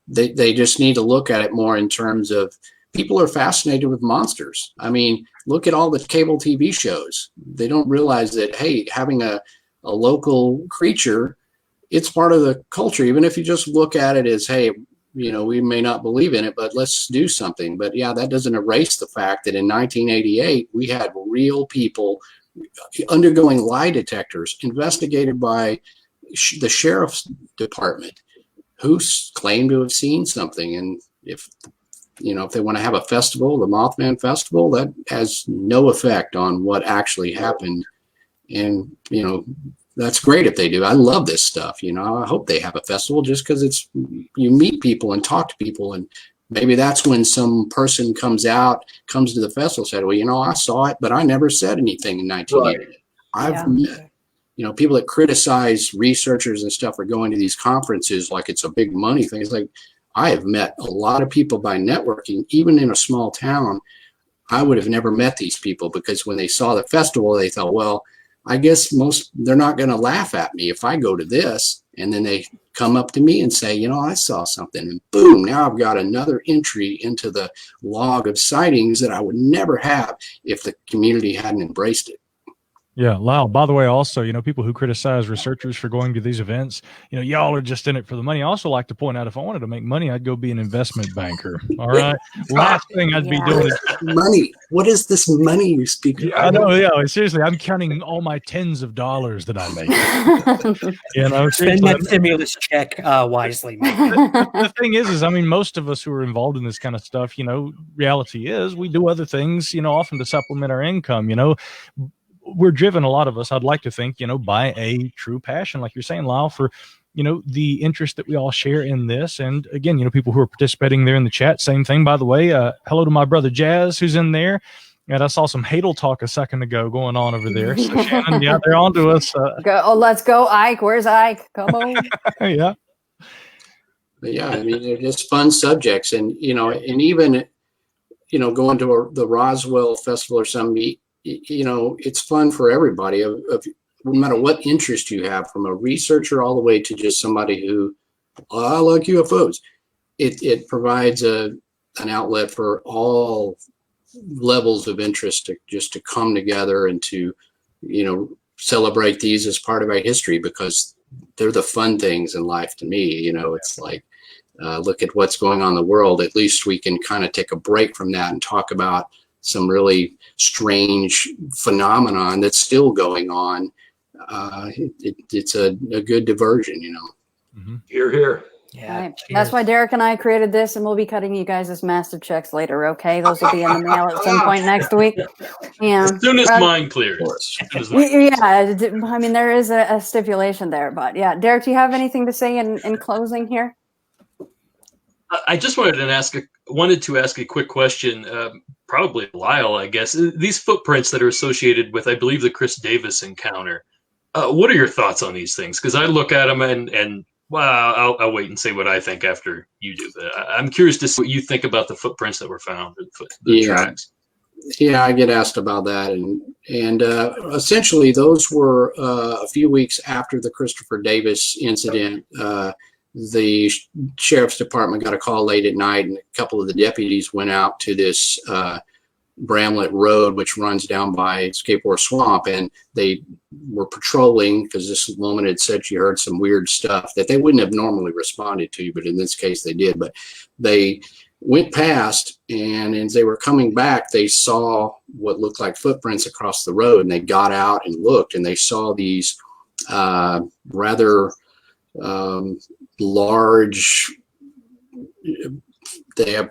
they just need to look at it more in terms of people are fascinated with monsters. I mean, look at all the cable TV shows. They don't realize that, hey, having a local creature, it's part of the culture. Even if you just look at it as, hey, we may not believe in it, but let's do something. But yeah, that doesn't erase the fact that in 1988, we had real people undergoing lie detectors investigated by the sheriff's department who claimed to have seen something. And if they want to have a festival, the Mothman Festival, that has no effect on what actually happened. And, that's great if they do. I love this stuff. I hope they have a festival just because you meet people and talk to people. And maybe that's when some person comes to the festival and said, well, I saw it, but I never said anything in 1980. Right. I've met, people that criticize researchers and stuff for going to these conferences like it's a big money thing. It's like, I have met a lot of people by networking, even in a small town. I would have never met these people because when they saw the festival, they thought, well, I guess they're not going to laugh at me if I go to this. And then they come up to me and say, I saw something. And boom, now I've got another entry into the log of sightings that I would never have if the community hadn't embraced it. Yeah, Lyle, by the way, also, people who criticize researchers for going to these events, y'all are just in it for the money. I also like to point out, if I wanted to make money, I'd go be an investment banker. All right. Last thing I'd be doing is money. What is this money you speak of? I know, yeah. Seriously, I'm counting all my tens of dollars that I make. Spend that stimulus check wisely. The thing is, most of us who are involved in this kind of stuff, reality is we do other things, often to supplement our income. We're driven, a lot of us, I'd like to think, by a true passion, like you're saying, Lyle, for, the interest that we all share in this. And again, people who are participating there in the chat, same thing, by the way. Hello to my brother Jazz, who's in there. And I saw some Hadel talk a second ago going on over there. So Shannon, yeah, they're on to us. Let's go, Ike. Where's Ike? Come on. Yeah. But yeah, they're just fun subjects. And, and even, going to the Roswell Festival or something, it's fun for everybody, no matter what interest you have, from a researcher all the way to just somebody who, I like UFOs. It provides an outlet for all levels of interest to come together and to, celebrate these as part of our history, because they're the fun things in life to me. It's like, look at what's going on in the world. At least we can kind of take a break from that and talk about some really strange phenomenon that's still going on. It's a good diversion, Mm-hmm. Hear, hear. Yeah, right. That's why Derek and I created this, and we'll be cutting you guys' massive checks later. Okay, those will be in the mail at some point next week. Yeah, as soon as mine clears. Yeah, there is a stipulation there, but yeah, Derek, do you have anything to say in closing here? I just wanted to ask a quick question, probably Lyle, I guess. These footprints that are associated with, I believe, the Chris Davis encounter. What are your thoughts on these things? Because I look at them and well, I'll wait and say what I think after you do. But I'm curious to see what you think about the footprints that were found, the tracks. Yeah, I get asked about that, and essentially those were a few weeks after the Christopher Davis incident. The sheriff's department got a call late at night, and a couple of the deputies went out to this Bramlett Road, which runs down by Scape Swamp, and they were patrolling because this woman had said she heard some weird stuff that they wouldn't have normally responded to, but in this case they did. But they went past, and as they were coming back, they saw what looked like footprints across the road, and they got out and looked, and they saw these rather large, they have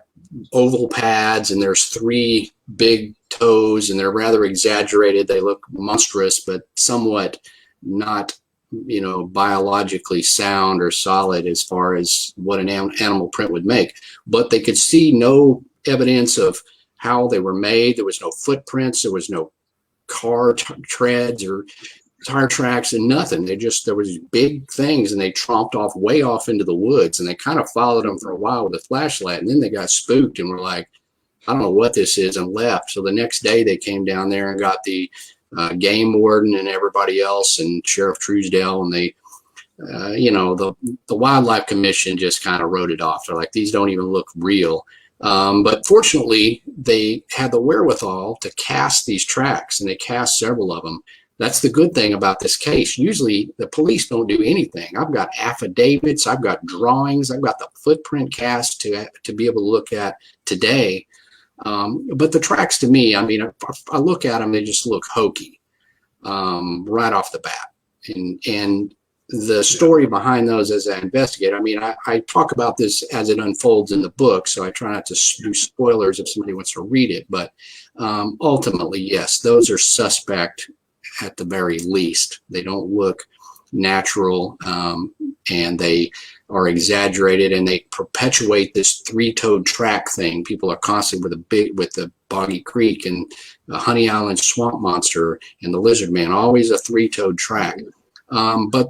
oval pads, and there's 3 big toes, and they're rather exaggerated. They look monstrous, but somewhat not, biologically sound or solid as far as what an animal print would make. But they could see no evidence of how they were made. There was no footprints. There was no car treads or tire tracks and nothing. There was big things, and they tromped off way off into the woods, and they kind of followed them for a while with a flashlight, and then they got spooked and were like, I don't know what this is, and left. So the next day they came down there and got the game warden and everybody else and Sheriff Truesdale, and they, the Wildlife Commission just kind of wrote it off. They're like, these don't even look real. But fortunately, they had the wherewithal to cast these tracks, and they cast several of them. That's the good thing about this case. Usually the police don't do anything. I've got affidavits, I've got drawings, I've got the footprint cast to be able to look at today. But the tracks, to me, I look at them, they just look hokey right off the bat. And the story behind those as I investigate, I talk about this as it unfolds in the book, so I try not to do spoilers if somebody wants to read it. But ultimately, yes, those are suspect at the very least. They don't look natural, and they are exaggerated, and they perpetuate this 3-toed track thing. People are constantly with the Boggy Creek and the Honey Island Swamp Monster and the Lizard Man, always a 3-toed track. But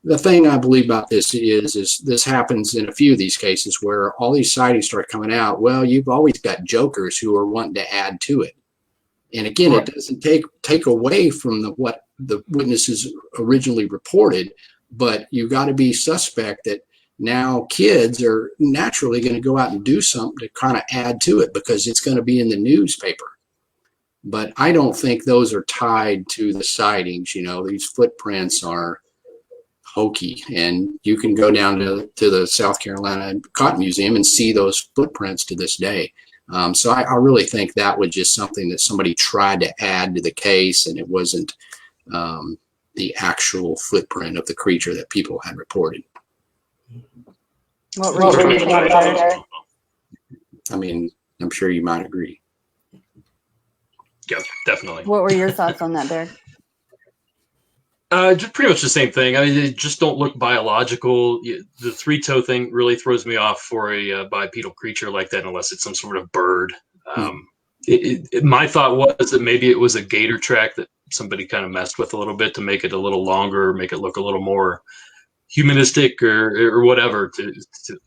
the thing I believe about this is this happens in a few of these cases where all these sightings start coming out. Well, you've always got jokers who are wanting to add to it. And again, it doesn't take away from what the witnesses originally reported, but you got to be suspect that now kids are naturally going to go out and do something to kind of add to it because it's going to be in the newspaper. but I don't think those are tied to the sightings. These footprints are hokey, and you can go down to the South Carolina Cotton Museum and see those footprints to this day. So I really think that was just something that somebody tried to add to the case, and it wasn't the actual footprint of the creature that people had reported. What were you thinking about it? I mean, I'm sure you might agree. Yeah, definitely. What were your thoughts on that, Derek? Just pretty much the same thing. I mean, they just don't look biological. The three-toe thing really throws me off for a bipedal creature like that, unless it's some sort of bird. My thought was that maybe it was a gator track that somebody kind of messed with a little bit to make it a little longer, make it look a little more humanistic or whatever to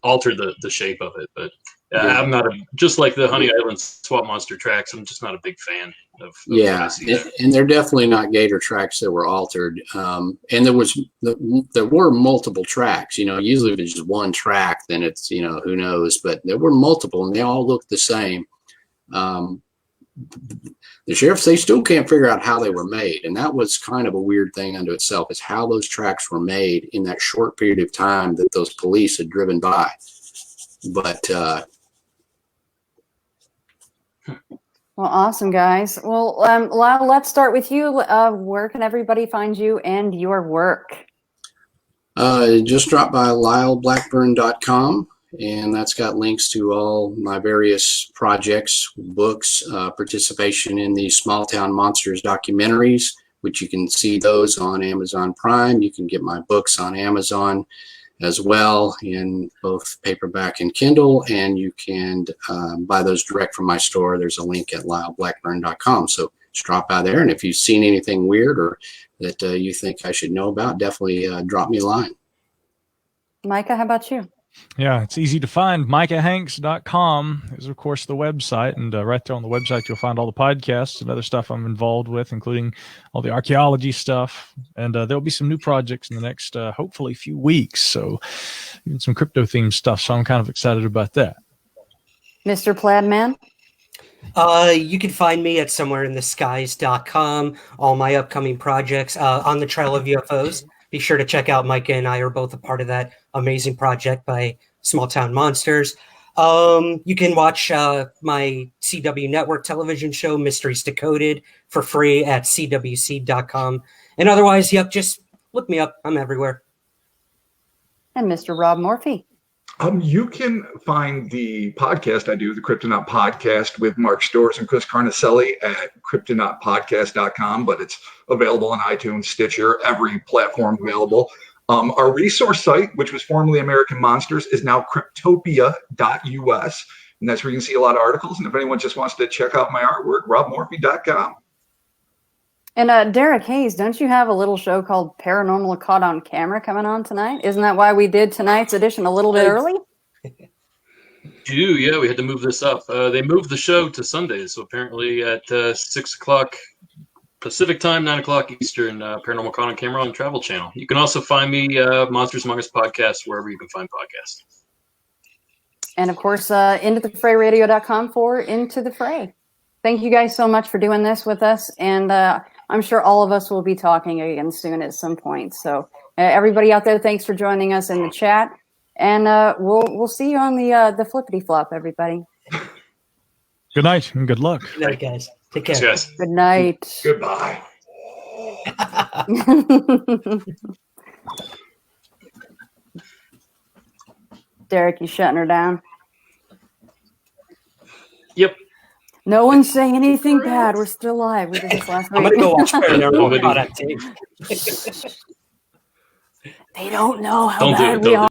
alter the shape of it. But I'm not just like the Honey Island swamp monster tracks. I'm just not a big fan of what I see there. And they're definitely not gator tracks that were altered. And there were multiple tracks. Usually if it's just one track, then it's who knows. But there were multiple, and they all looked the same. The sheriffs, they still can't figure out how they were made, and that was kind of a weird thing unto itself, is how those tracks were made in that short period of time that those police had driven by. But well, awesome, guys. Well, Lyle, let's start with you. Where can everybody find you and your work? Just drop by lyleblackburn.com, and that's got links to all my various projects, books, participation in the Small Town Monsters documentaries, which you can see those on Amazon Prime. You can get my books on Amazon as well, in both paperback and Kindle, and you can buy those direct from my store. There's a link at lyleblackburn.com. So just drop by there, and if you've seen anything weird or that you think I should know about, definitely drop me a line. Micah, how about you? Yeah, it's easy to find. MicahHanks.com is, of course, the website. And right there on the website, you'll find all the podcasts and other stuff I'm involved with, including all the archaeology stuff. And there'll be some new projects in the next, hopefully, few weeks. So even some crypto-themed stuff. So I'm kind of excited about that. Mr. Plaidman? You can find me at somewhereintheskies.com. All my upcoming projects on the Trail of UFOs. Be sure to check out Micah and I are both a part of that amazing project by Small Town Monsters. You can watch my CW network television show, Mysteries Decoded, for free at cwc.com. And otherwise, just look me up. I'm everywhere. And Mr. Rob Morphy? You can find the podcast I do, the Cryptonaut podcast with Mark Storrs and Chris Carnicelli at cryptonautpodcast.com, but it's available on iTunes, Stitcher, every platform available. Our resource site, which was formerly American Monsters, is now cryptopia.us, and that's where you can see a lot of articles. And if anyone just wants to check out my artwork, robmorphy.com. And Derek Hayes, don't you have a little show called Paranormal Caught on Camera coming on tonight? Isn't that why we did tonight's edition a little bit early? Yeah, we had to move this up. They moved the show to Sundays, so apparently at 6 o'clock Pacific time, 9 o'clock Eastern, Paranormal Caught on Camera on the Travel Channel. You can also find me, Monsters Among Us podcast, wherever you can find podcasts. And of course, intothefrayradio.com for Into the Fray. Thank you guys so much for doing this with us, and I'm sure all of us will be talking again soon at some point. So everybody out there, thanks for joining us in the chat, and we'll see you on the flippity flop, everybody. Good night and good luck. Good night, guys. Take care. Thanks, guys. Good night. Goodbye. Derek, you shutting her down? Yep. No one's saying anything bad. We're still live. We did this last week. I'm going to go watch Paranormal Podcastalypse. They don't know how Don't do bad it. we Don't are.